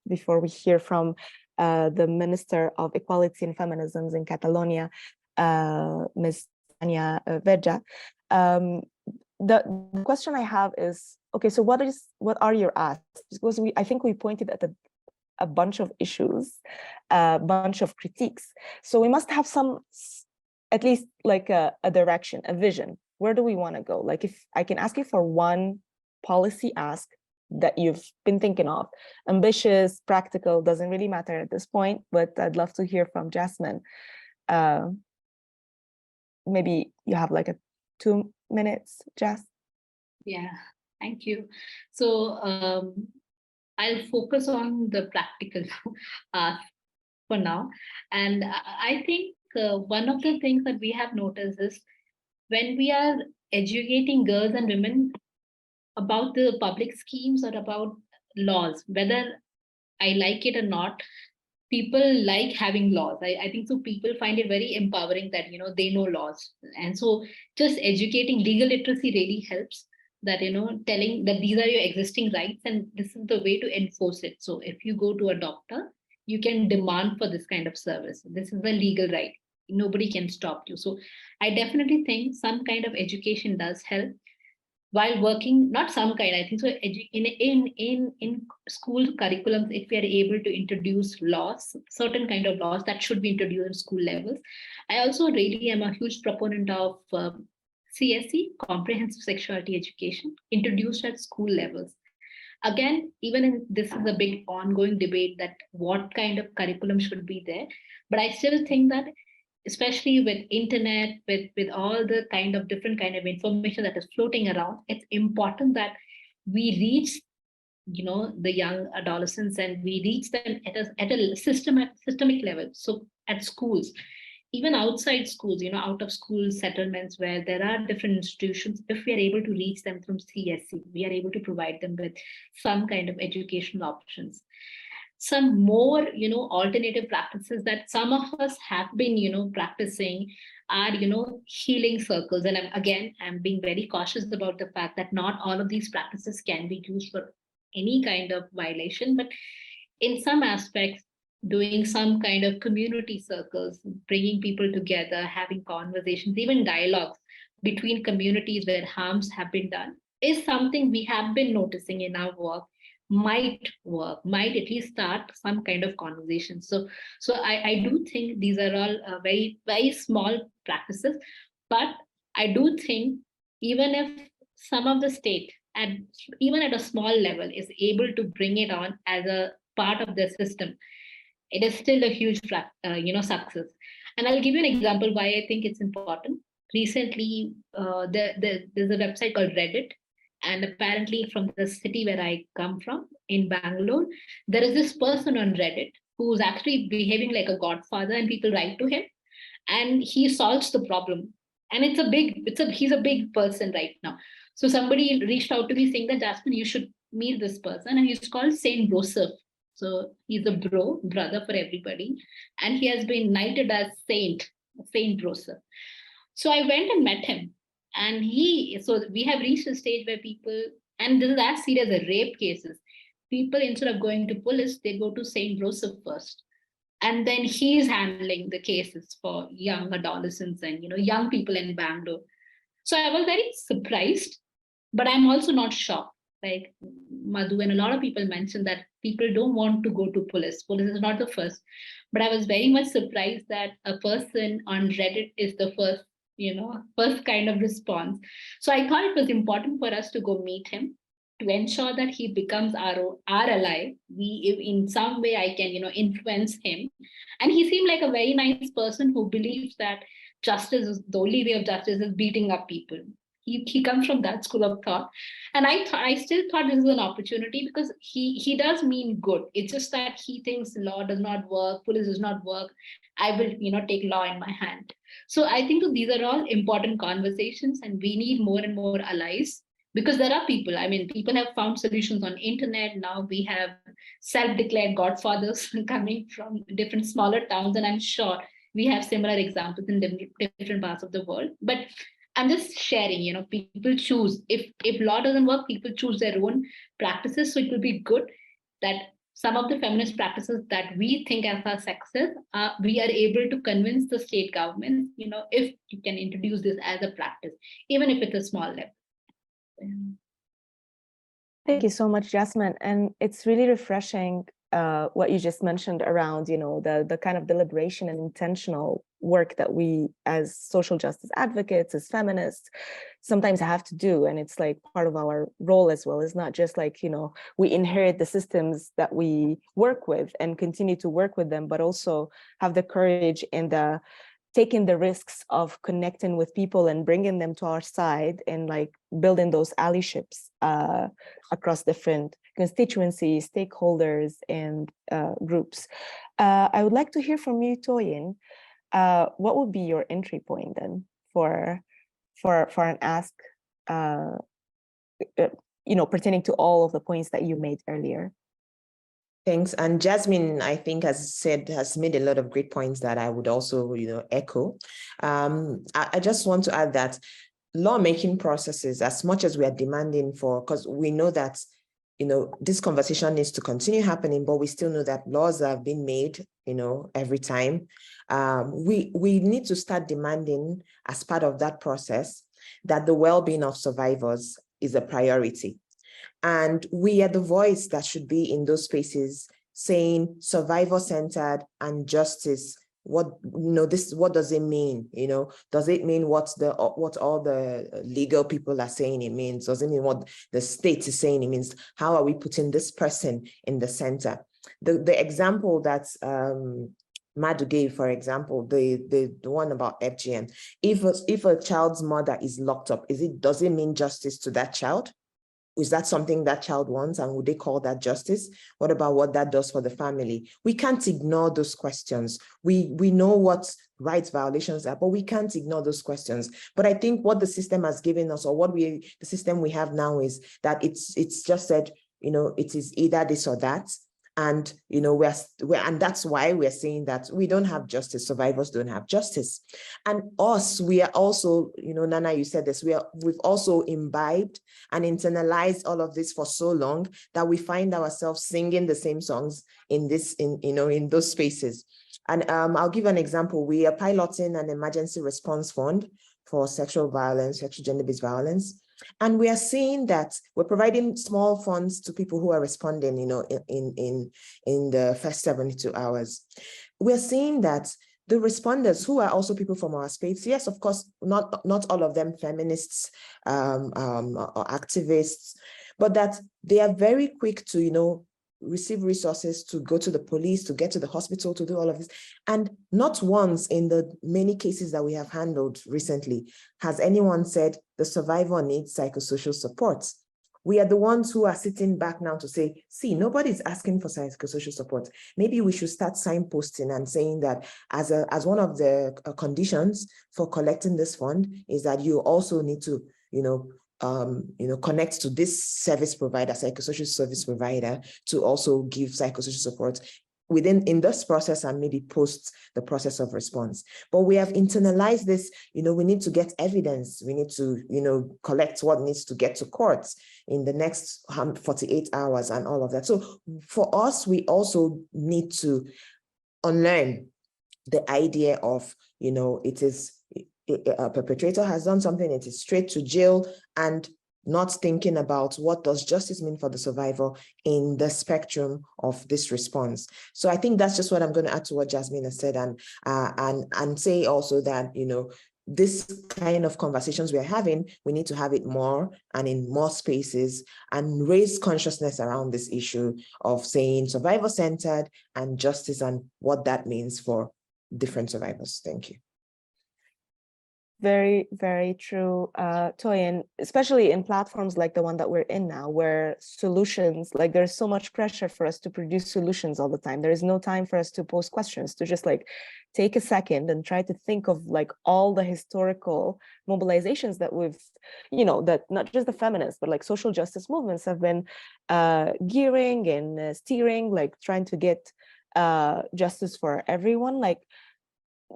before we hear from the Minister of Equality and Feminisms in Catalonia, Ms. Tània Verge. The question I have is, okay, so what are your asks? Because I think we pointed at a bunch of issues, a bunch of critiques. So we must have some, at least like a direction, a vision. Where do we want to go? Like if I can ask you for one policy ask that you've been thinking of, ambitious, practical, doesn't really matter at this point, but I'd love to hear from Jasmine. Maybe you have like 2 minutes, Jas. Yeah, thank you. So I'll focus on the practical for now. And I think one of the things that we have noticed is when we are educating girls and women about the public schemes or about laws, whether I like it or not, people like having laws. I think so people find it very empowering that, they know laws. And so just educating, legal literacy really helps, that, telling that these are your existing rights and this is the way to enforce it. So if you go to a doctor, you can demand for this kind of service. This is a legal right. Nobody can stop you. So I definitely think some kind of education does help. While working, not some kind, I think so in school curriculums, if we are able to introduce laws, certain kind of laws that should be introduced in school levels. I also really am a huge proponent of CSE, comprehensive sexuality education, introduced at school levels. Again, this is a big ongoing debate that what kind of curriculum should be there, but I still think that especially with internet, with all the different kind of information that is floating around, it's important that we reach, the young adolescents and we reach them at a systemic level. So at schools, even outside schools, out of school settlements where there are different institutions, if we are able to reach them from CSE, we are able to provide them with some kind of educational options. Some more, alternative practices that some of us have been, practicing are, healing circles. And I'm being very cautious about the fact that not all of these practices can be used for any kind of violation, but in some aspects, doing some kind of community circles, bringing people together, having conversations, even dialogues between communities where harms have been done is something we have been noticing in our work. Might at least start some kind of conversation. So I do think these are all very, very small practices, but I do think even if some of the state, even at a small level, is able to bring it on as a part of the system, it is still a huge success. And I'll give you an example why I think it's important. Recently, there's a website called Reddit. And apparently from the city where I come from, in Bangalore, there is this person on Reddit who's actually behaving like a godfather and people write to him and he solves the problem. And he's a big person right now. So somebody reached out to me saying that, Jasmine, you should meet this person. And he's called Saint Joseph. So he's a brother for everybody. And he has been knighted as Saint Joseph. So I went and met him. And so we have reached a stage where people, and this is as serious as rape cases, people instead of going to police, they go to Saint Joseph first. And then he's handling the cases for young adolescents and, young people in Bangalore. So I was very surprised, but I'm also not shocked. Like Madhu and a lot of people mentioned that people don't want to go to police. Police is not the first. But I was very much surprised that a person on Reddit is the first kind of response. So I thought it was important for us to go meet him. to ensure that he becomes our ally. If in some way I can, influence him. And he seemed like a very nice person who believes that justice is the only way of justice is beating up people. He comes from that school of thought. And I still thought this is an opportunity because he does mean good. It's just that he thinks law does not work, police does not work. I will, take law in my hand. So I think that these are all important conversations, and we need more and more allies, because there are people. I mean, people have found solutions on internet. Now we have self-declared godfathers coming from different smaller towns, and I'm sure we have similar examples in different parts of the world. But I'm just sharing, people choose. If law doesn't work, people choose their own practices. So it will be good that some of the feminist practices that we think as our success, we are able to convince the state government, if you can introduce this as a practice, even if it's a small level. Thank you so much, Jasmine. And it's really refreshing what you just mentioned around, the kind of deliberation and intentional work that we as social justice advocates, as feminists, sometimes have to do. And it's like part of our role as well. It's not just like, we inherit the systems that we work with and continue to work with them, but also have the courage and taking the risks of connecting with people and bringing them to our side and like building those allyships across different constituencies, stakeholders, and groups. I would like to hear from you, Toyin. What would be your entry point then for an ask, pertaining to all of the points that you made earlier? Thanks. And Jasmine, I think, has made a lot of great points that I would also, echo. I just want to add that lawmaking processes, as much as we are demanding for, because we know that, this conversation needs to continue happening, but we still know that laws have been made, every time. We need to start demanding, as part of that process, that the well-being of survivors is a priority. And we are the voice that should be in those spaces saying survivor-centered and justice. What does it mean? Does it mean what all the legal people are saying it means? Does it mean what the state is saying it means? How are we putting this person in the center? The example that Madu gave, for example, the one about FGM. If a child's mother is locked up, does it mean justice to that child? Is that something that child wants, and would they call that justice? What about what that does for the family? We can't ignore those questions. We know what rights violations are, but we can't ignore those questions. But I think what the system has given us, or the system we have now, is that it's just said, it is either this or that. And, and that's why we're saying that we don't have justice. Survivors don't have justice. And we are also, Nana, you said this, we've also imbibed and internalized all of this for so long that we find ourselves singing the same songs in those spaces. And I'll give an example. We are piloting an emergency response fund for sexual gender-based violence. And we are seeing that we're providing small funds to people who are responding, in the first 72 hours. We're seeing that the responders, who are also people from our space, yes, of course, not all of them feminists or activists, but that they are very quick to, receive resources, to go to the police, to get to the hospital, to do all of this. And not once in the many cases that we have handled recently has anyone said the survivor needs psychosocial support. We are the ones who are sitting back now to say, see, nobody's asking for psychosocial support. Maybe we should start signposting and saying that as one of the conditions for collecting this fund is that you also need to, connect to this service provider, psychosocial service provider, to also give psychosocial support in this process and maybe post the process of response. But we have internalized this, we need to get evidence. We need to, collect what needs to get to court in the next 48 hours and all of that. So for us, we also need to unlearn the idea of, it is a perpetrator has done something, it is straight to jail, and not thinking about what does justice mean for the survivor in the spectrum of this response. So I think that's just what I'm going to add to what Jasmine has said, and say also that, this kind of conversations we're having, we need to have it more and in more spaces and raise consciousness around this issue of saying survivor-centered and justice and what that means for different survivors. Thank you. Very, very true, Toyin, especially in platforms like the one that we're in now, where solutions, like there's so much pressure for us to produce solutions all the time. There is no time for us to pose questions, to just like take a second and try to think of like all the historical mobilizations that we've, you know, that not just the feminists, but like social justice movements have been gearing and steering, like trying to get justice for everyone. Like,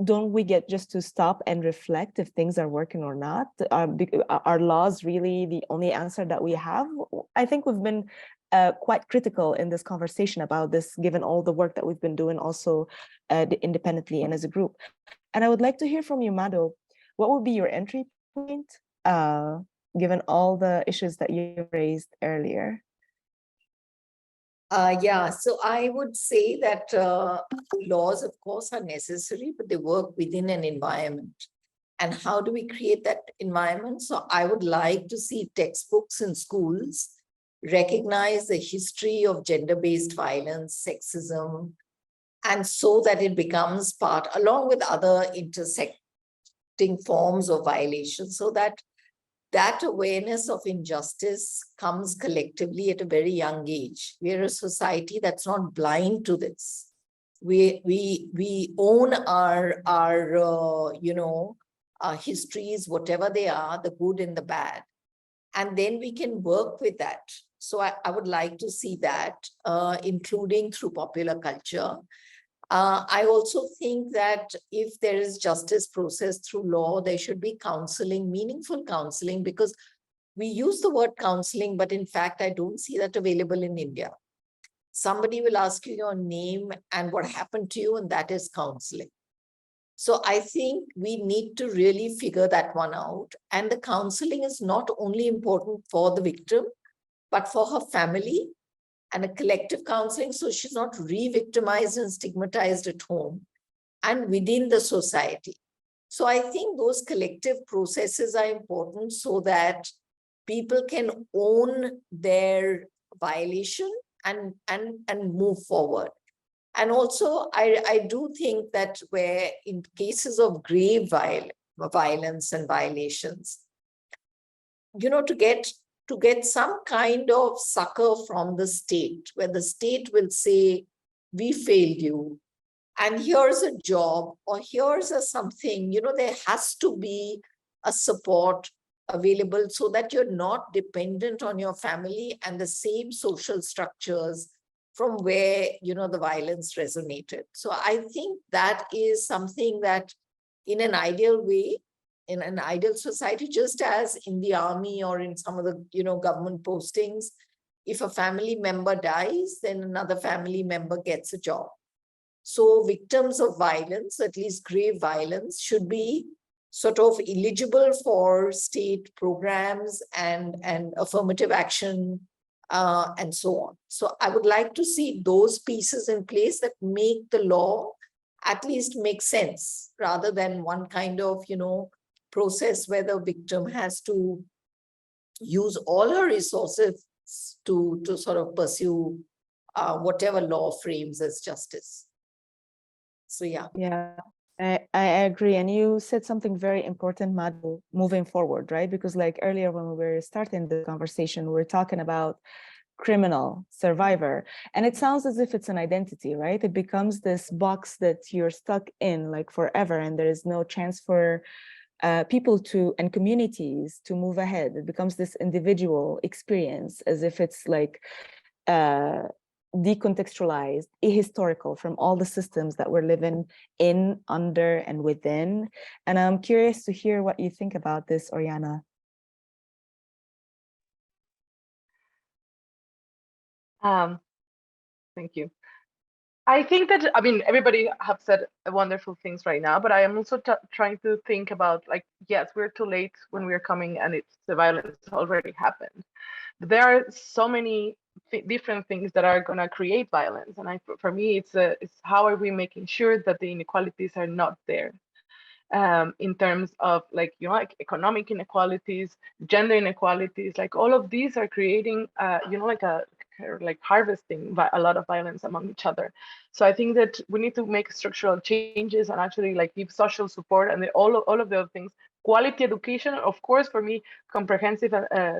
don't we get just to stop and reflect if things are working or not? Are laws really the only answer that we have? I think we've been quite critical in this conversation about this, given all the work that we've been doing also independently and as a group. And I would like to hear from you, Mado. What would be your entry point, given all the issues that you raised earlier? Yeah, so I would say that laws, of course, are necessary, but they work within an environment. And how do we create that environment? So I would like to see textbooks in schools recognize the history of gender-based violence, sexism, and so that it becomes part, along with other intersecting forms of violation, so that that awareness of injustice comes collectively at a very young age. We're a society that's not blind to this. We own our histories, whatever they are, the good and the bad, and then we can work with that. So I would like to see that, including through popular culture. I also think that if there is justice process through law, there should be counseling, meaningful counseling, because we use the word counseling, but in fact, I don't see that available in India. Somebody will ask you your name and what happened to you, and that is counseling. So I think we need to really figure that one out. And the counseling is not only important for the victim, but for her family, and a collective counseling, so she's not re-victimized and stigmatized at home and within the society. So I think those collective processes are important so that people can own their violation and move forward. And also, I do think that where in cases of grave violence and violations, you know, to get some kind of succor from the state, where the state will say, we failed you, and here's a job, or here's a something, you know, there has to be a support available so that you're not dependent on your family and the same social structures from where, you know, the violence resonated. So I think that is something that in an ideal way, in an ideal society, just as in the army or in some of the, you know, government postings, if a family member dies, then another family member gets a job. So victims of violence, at least grave violence, should be sort of eligible for state programs and affirmative action and so on. So I would like to see those pieces in place that make the law at least make sense, rather than one kind of, you know, process where the victim has to use all her resources to sort of pursue whatever law frames as justice. So yeah. Yeah, I agree. And you said something very important, Madhu, moving forward, right? Because like earlier when we were starting the conversation, we were talking about criminal, survivor, and it sounds as if it's an identity, right? It becomes this box that you're stuck in like forever, and there is no chance for people to and communities to move ahead. It becomes this individual experience, as if it's like decontextualized, ahistorical from all the systems that we're living in, under, and within. And I'm curious to hear what you think about this, Oriana. Thank you. I think that, I mean, everybody have said wonderful things right now, but I am also trying to think about, like, yes, we're too late when we're coming and the violence already happened. But there are so many different things that are going to create violence. And for me, it's how are we making sure that the inequalities are not there? in terms of like, you know, like economic inequalities, gender inequalities, like all of these are creating, you know, like harvesting a lot of violence among each other. So I think that we need to make structural changes and actually like give social support and all of the other things. Quality education, of course, for me, comprehensive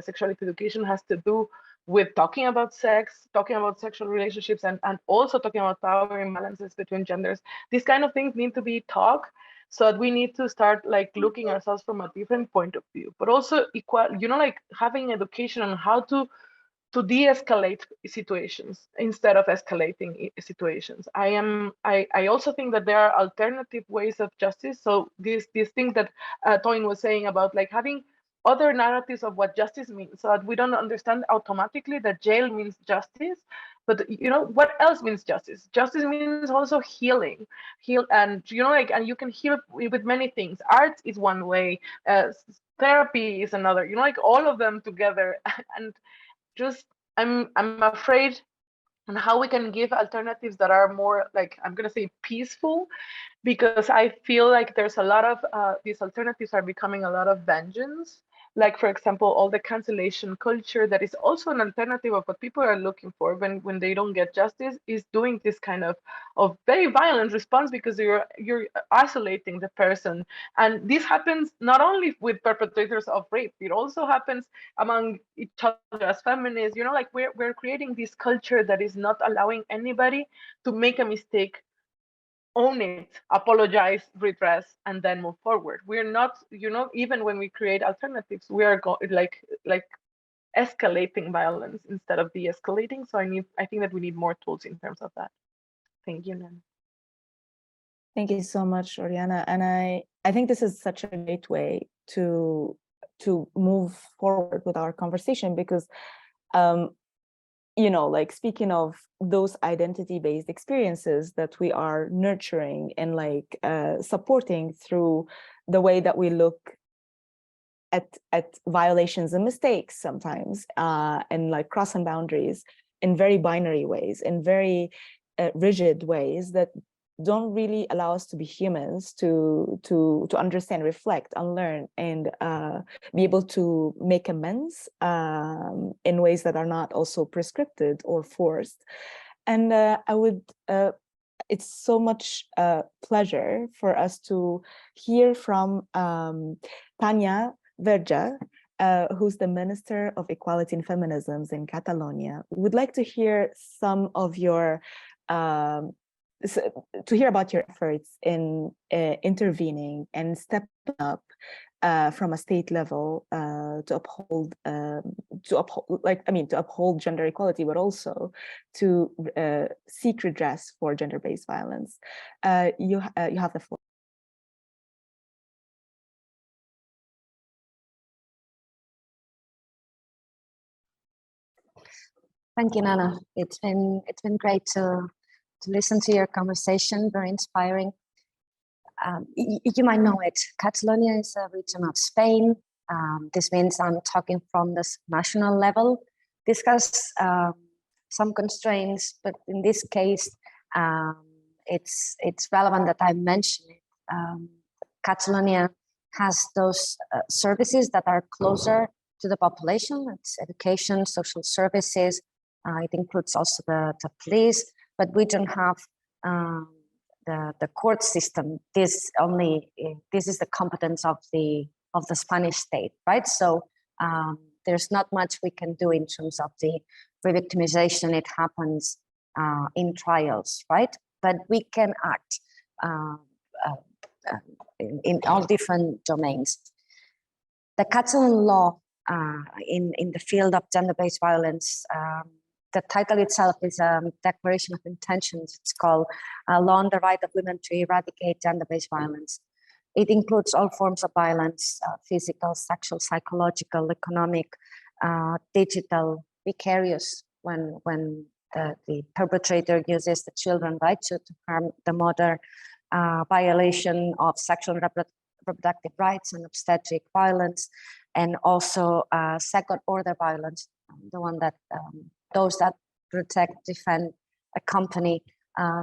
sexuality education has to do with talking about sex, talking about sexual relationships, and also talking about power imbalances between genders. These kind of things need to be taught, so that we need to start like looking ourselves from a different point of view, but also equal, you know, like having education on how to de-escalate situations instead of escalating situations. I also think that there are alternative ways of justice. So these things that Toyin was saying about like having other narratives of what justice means, so that we don't understand automatically that jail means justice, but you know what else means justice? Justice means also healing, and you know, like, and you can heal with many things. Art is one way, therapy is another. You know, like all of them together, and just I'm afraid on how we can give alternatives that are more like, I'm gonna say, peaceful, because I feel like there's a lot of these alternatives are becoming a lot of vengeance. Like, for example, all the cancellation culture that is also an alternative of what people are looking for when they don't get justice, is doing this kind of very violent response, because you're isolating the person. And this happens not only with perpetrators of rape, it also happens among each other as feminists. You know, like we're creating this culture that is not allowing anybody to make a mistake, own it, apologize, redress, and then move forward. We're not, you know, even when we create alternatives, we are like escalating violence instead of de-escalating. So I think that we need more tools in terms of that. Thank you, Nana. Thank you so much, Oriana. And I think this is such a great way to move forward with our conversation, because you know, like, speaking of those identity-based experiences that we are nurturing and like supporting through the way that we look at violations and mistakes sometimes, and like crossing boundaries in very binary ways, in very rigid ways that don't really allow us to be humans, to understand, reflect, unlearn, and be able to make amends in ways that are not also prescripted or forced. And I would, it's so much pleasure for us to hear from Tània Verge, who's the Minister of Equality and Feminisms in Catalonia. We'd like to hear some of your to hear about your efforts in intervening and stepping up from a state level to uphold gender equality, but also to seek redress for gender-based violence. You have the floor. Thank you, Nana. It's been great to listen to your conversation. Very inspiring. You might know it. Catalonia is a region of Spain. This means I'm talking from this national level. Discuss some constraints, but in this case, it's relevant that I mention it. Catalonia has those services that are closer to the population. It's education, social services. It includes also the police, but we don't have the court system. This is the competence of the Spanish state, right? So there's not much we can do in terms of the re-victimization. It happens in trials, right? But we can act in all different domains. The Catalan law in the field of gender-based violence, the title itself is a declaration of intentions. It's called Law on the Right of Women to Eradicate Gender-Based Violence. It includes all forms of violence, physical, sexual, psychological, economic, digital, vicarious, when the perpetrator uses the children, right, to harm the mother, violation of sexual and reproductive rights and obstetric violence, and also second-order violence, the one that those that protect, defend, accompany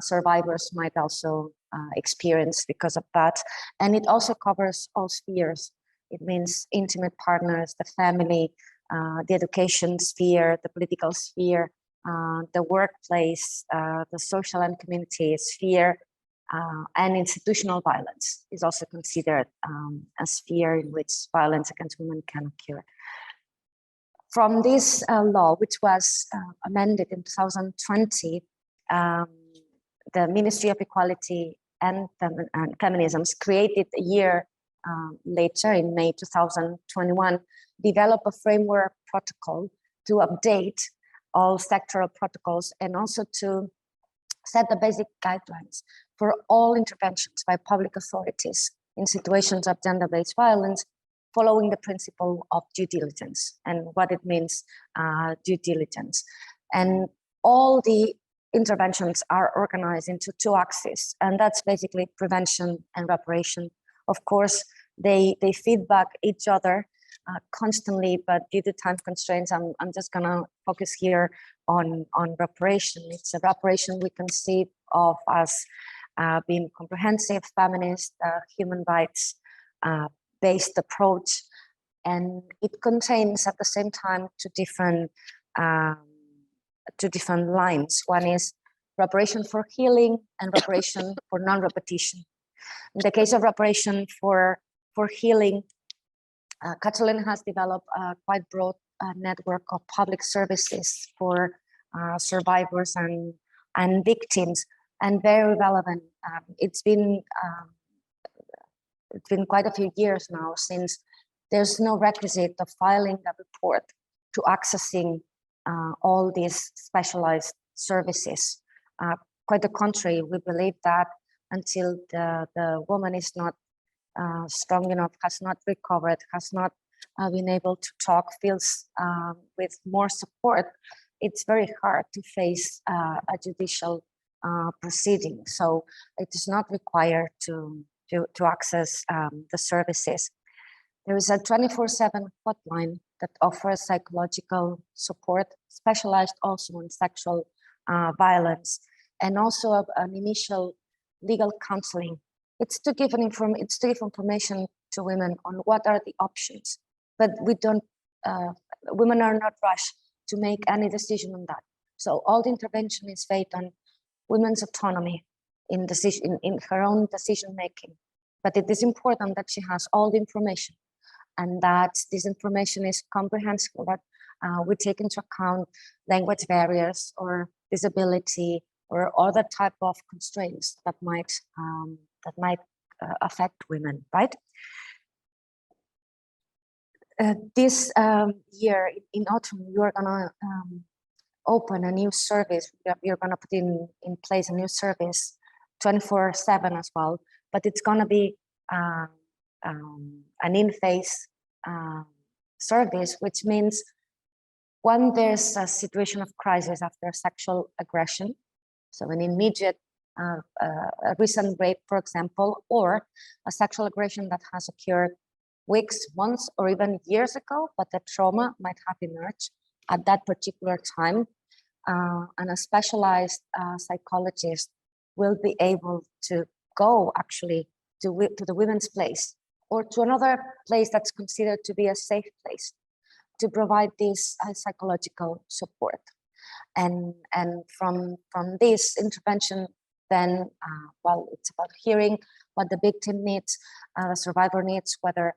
survivors might also experience because of that. And it also covers all spheres. It means intimate partners, the family, the education sphere, the political sphere, the workplace, the social and community sphere, and institutional violence is also considered a sphere in which violence against women can occur. From this law, which was amended in 2020, the Ministry of Equality and Feminisms created a year later, in May 2021, developed a framework protocol to update all sectoral protocols and also to set the basic guidelines for all interventions by public authorities in situations of gender-based violence, following the principle of due diligence and what it means, due diligence. And all the interventions are organized into two axes, and that's basically prevention and reparation. Of course, they feedback each other constantly, but due to time constraints, I'm just gonna focus here on reparation. It's a reparation we conceive of as being comprehensive, feminist, human rights based approach, and it contains at the same time two different lines. One is reparation for healing and reparation for non-repetition. In the case of reparation for healing, Catalan has developed a quite broad network of public services for survivors and victims, and very relevant. It's been quite a few years now since there's no requisite of filing a report to accessing all these specialized services. Quite the contrary, we believe that until the woman is not strong enough, has not recovered, has not been able to talk, feels with more support, it's very hard to face a judicial proceeding. So it is not required to access the services. There is a 24/7 hotline that offers psychological support, specialized also in sexual violence, and also an initial legal counseling. It's to give information to women on what are the options, but we don't. Women are not rushed to make any decision on that. So all the intervention is based on women's autonomy in her own decision making. But it is important that she has all the information, and that this information is comprehensive, that we take into account language barriers or disability or other type of constraints that might affect women, right? This year in autumn, you're gonna open a new service. You're gonna put in place a new service 24/7 as well, but it's gonna be an in-phase service, which means when there's a situation of crisis after sexual aggression, so an immediate a recent rape, for example, or a sexual aggression that has occurred weeks, months, or even years ago, but the trauma might have emerged at that particular time, and a specialized psychologist will be able to go actually to the women's place or to another place that's considered to be a safe place to provide this psychological support. And from this intervention, then, well, it's about hearing what the victim needs, the survivor needs, whether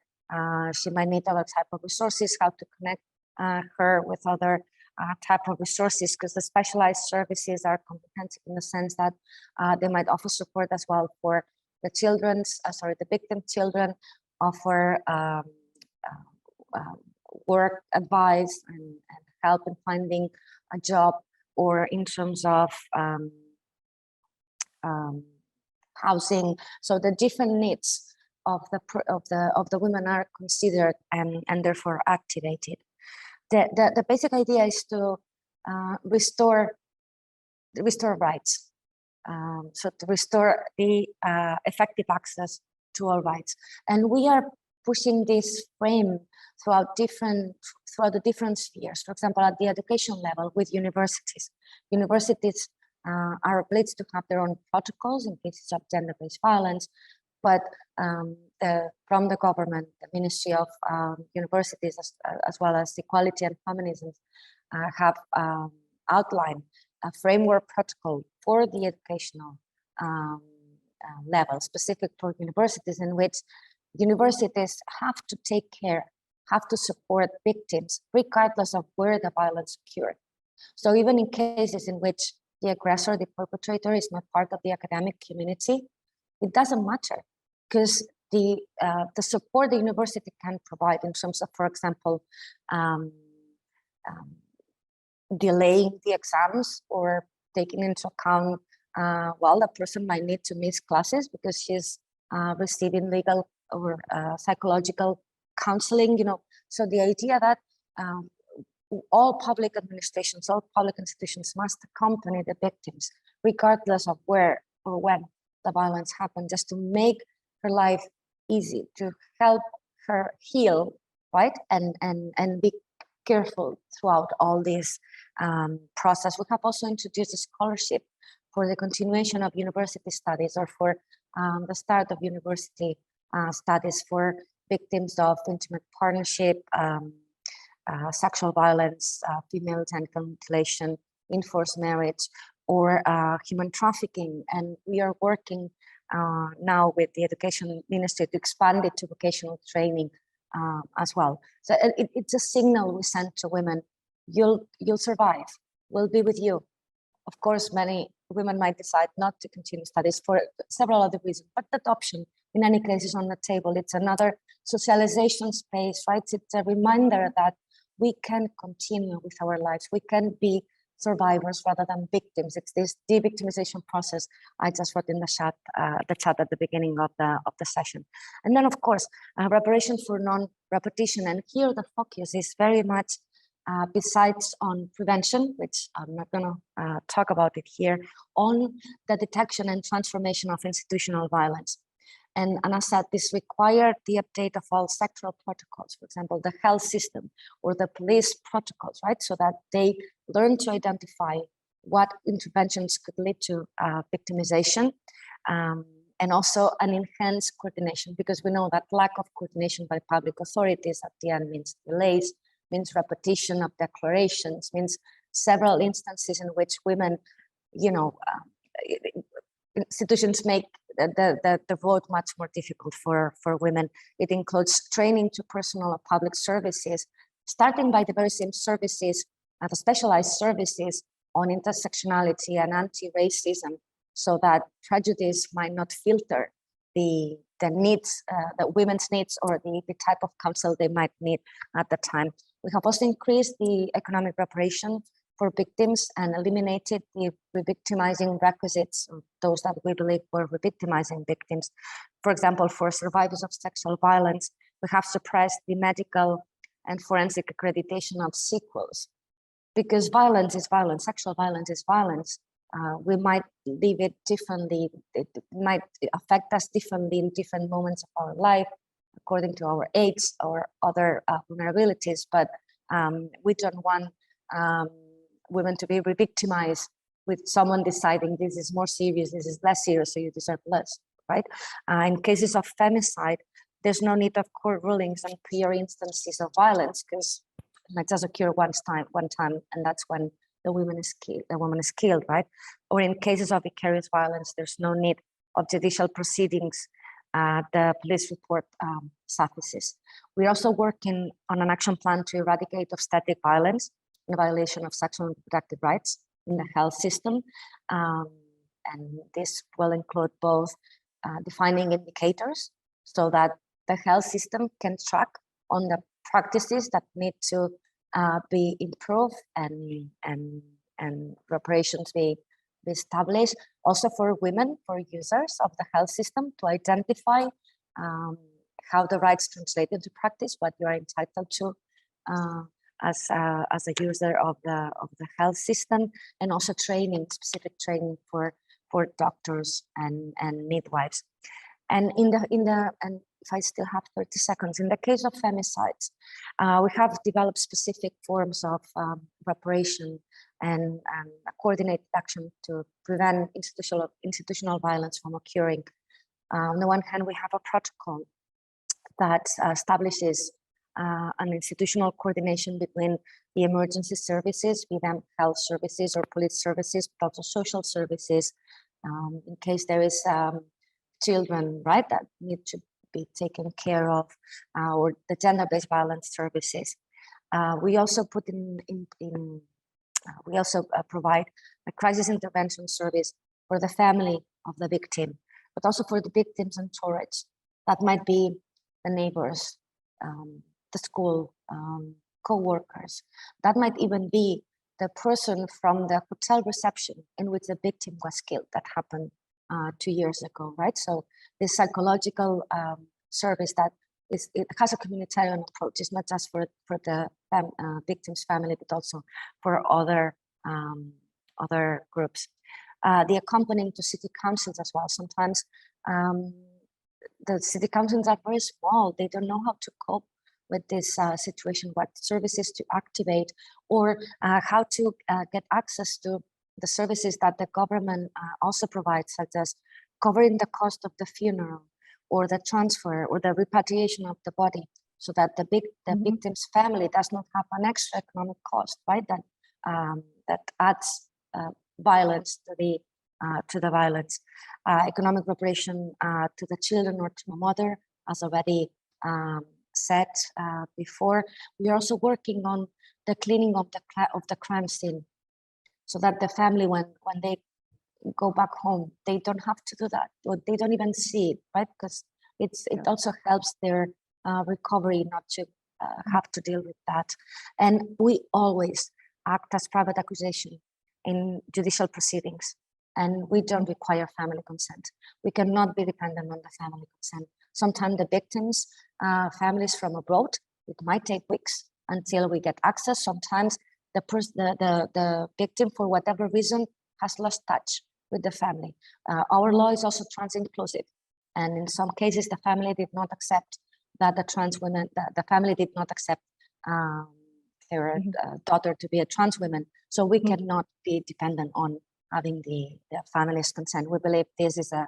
she might need other type of resources, how to connect her with other type of resources, because the specialized services are comprehensive in the sense that they might offer support as well for the the victim children, offer work advice and help in finding a job, or in terms of housing. So the different needs of the women are considered and therefore activated. The basic idea is to restore rights, so to restore the effective access to all rights, and we are pushing this frame throughout the different spheres. For example, at the education level with universities are obliged to have their own protocols in cases of gender-based violence, but from the government, the Ministry of Universities, as well as Equality and Feminisms, have outlined a framework protocol for the educational level, specific for universities, in which universities have to take care, have to support victims, regardless of where the violence occurred. So even in cases in which the aggressor, the perpetrator, is not part of the academic community, it doesn't matter, because the support the university can provide in terms of, for example, delaying the exams or taking into account, well, the person might need to miss classes because she's receiving legal or psychological counseling, you know. So the idea that all public administrations, all public institutions must accompany the victims, regardless of where or when the violence happened, just to make her life easy, to help her heal, right? And be careful throughout all this process. We have also introduced a scholarship for the continuation of university studies, or for the start of university studies for victims of intimate partnership, sexual violence, female genital mutilation, enforced marriage, or human trafficking. And we are working now with the Education Ministry to expand it to vocational training as well. So it's a signal we send to women: you'll survive, we'll be with you. Of course, many women might decide not to continue studies for several other reasons, but that option in any case is on the table. It's another socialization space, right? It's a reminder that we can continue with our lives. We can be survivors rather than victims. It's this de-victimization process I just wrote in the chat at the beginning of the session. And then, of course, reparation for non-repetition. And here the focus is very much, besides on prevention, which I'm not going to talk about it here, on the detection and transformation of institutional violence. And as I said, this required the update of all sectoral protocols, for example, the health system or the police protocols, right? So that they learn to identify what interventions could lead to victimization, and also an enhanced coordination, because we know that lack of coordination by public authorities at the end means delays, means repetition of declarations, means several instances in which women, you know, institutions make the road much more difficult for women. It includes training to personnel of public services, starting by the very same services, the specialized services on intersectionality and anti-racism, so that prejudice might not filter the needs, the women's needs, or the type of counsel they might need at the time. We have also increased the economic reparation for victims and eliminated the re-victimizing requisites, those that we believe were re-victimizing victims. For example, for survivors of sexual violence, we have suppressed the medical and forensic accreditation of sequels, because violence is violence, sexual violence is violence. We might live it differently, it might affect us differently in different moments of our life, according to our age or other vulnerabilities, but we don't want women to be re-victimized with someone deciding this is more serious, this is less serious, so you deserve less, right? In cases of femicide, there's no need of court rulings on prior instances of violence, because it might just occur one time, and that's when the woman is killed, right? Or in cases of vicarious violence, there's no need of judicial proceedings. The police report suffices. We're also working on an action plan to eradicate obstetric violence in violation of sexual and reproductive rights in the health system. And this will include both defining indicators so that the health system can track on the practices that need to be improved and reparations be established. Also for women, for users of the health system, to identify how the rights translate into practice, what you are entitled to as a user of the health system, and also training, specific training for doctors and midwives. And if I still have 30 seconds, in the case of femicides, we have developed specific forms of reparation and coordinated action to prevent institutional violence from occurring. On the one hand, we have a protocol that establishes an institutional coordination between the emergency services, be them health services or police services, but also social services, in case there is children, right, that need to be taken care of, or the gender-based violence services. We also put we also provide a crisis intervention service for the family of the victim, but also for the victim's entourage. That might be the neighbors, the school, co-workers. That might even be the person from the hotel reception in which the victim was killed. That happened 2 years ago, right? So this psychological service that it has a communitarian approach. It's not just for the victim's family, but also for other groups. The accompanying to city councils as well. Sometimes the city councils are very small. They don't know how to cope with this situation, what services to activate, or how to get access to the services that the government also provides, such as covering the cost of the funeral, or the transfer, or the repatriation of the body, so that the victim's family does not have an extra economic cost, right? That adds violence to the violence. Economic reparation to the children or to the mother, as already said before. We are also working on the cleaning of the crime scene, so that the family, when they go back home, they don't have to do that, or they don't even see it, right? Because it also helps their recovery not to have to deal with that. And we always act as private accusation in judicial proceedings, and we don't require family consent. We cannot be dependent on the family consent. Sometimes the victims, families from abroad, it might take weeks until we get access. Sometimes the victim, for whatever reason, has lost touch with the family. Our law is also trans-inclusive, and in some cases, the family did not accept that the trans women, the family did not accept their daughter to be a trans woman. So we cannot be dependent on having the family's consent. We believe this is a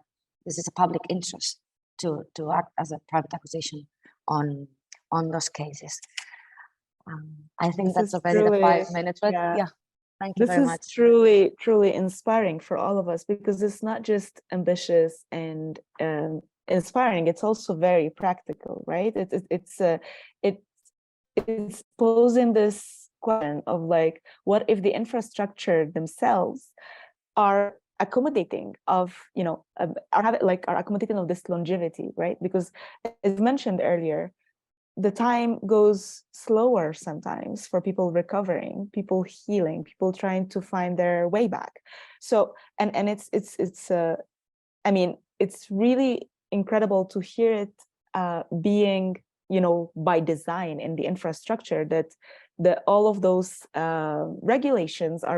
public interest to act as a private accusation on those cases. I think that's already the 5 minutes, but yeah. Thank you very much. This is truly, truly inspiring for all of us, because it's not just ambitious and inspiring, it's also very practical, right? It's posing this question of, like, what if the infrastructure themselves are accommodating of, are accommodating of this longevity, right? Because as mentioned earlier, the time goes slower sometimes for people recovering, people healing, people trying to find their way back. So, and it's really incredible to hear it being, by design in the infrastructure, that all of those regulations are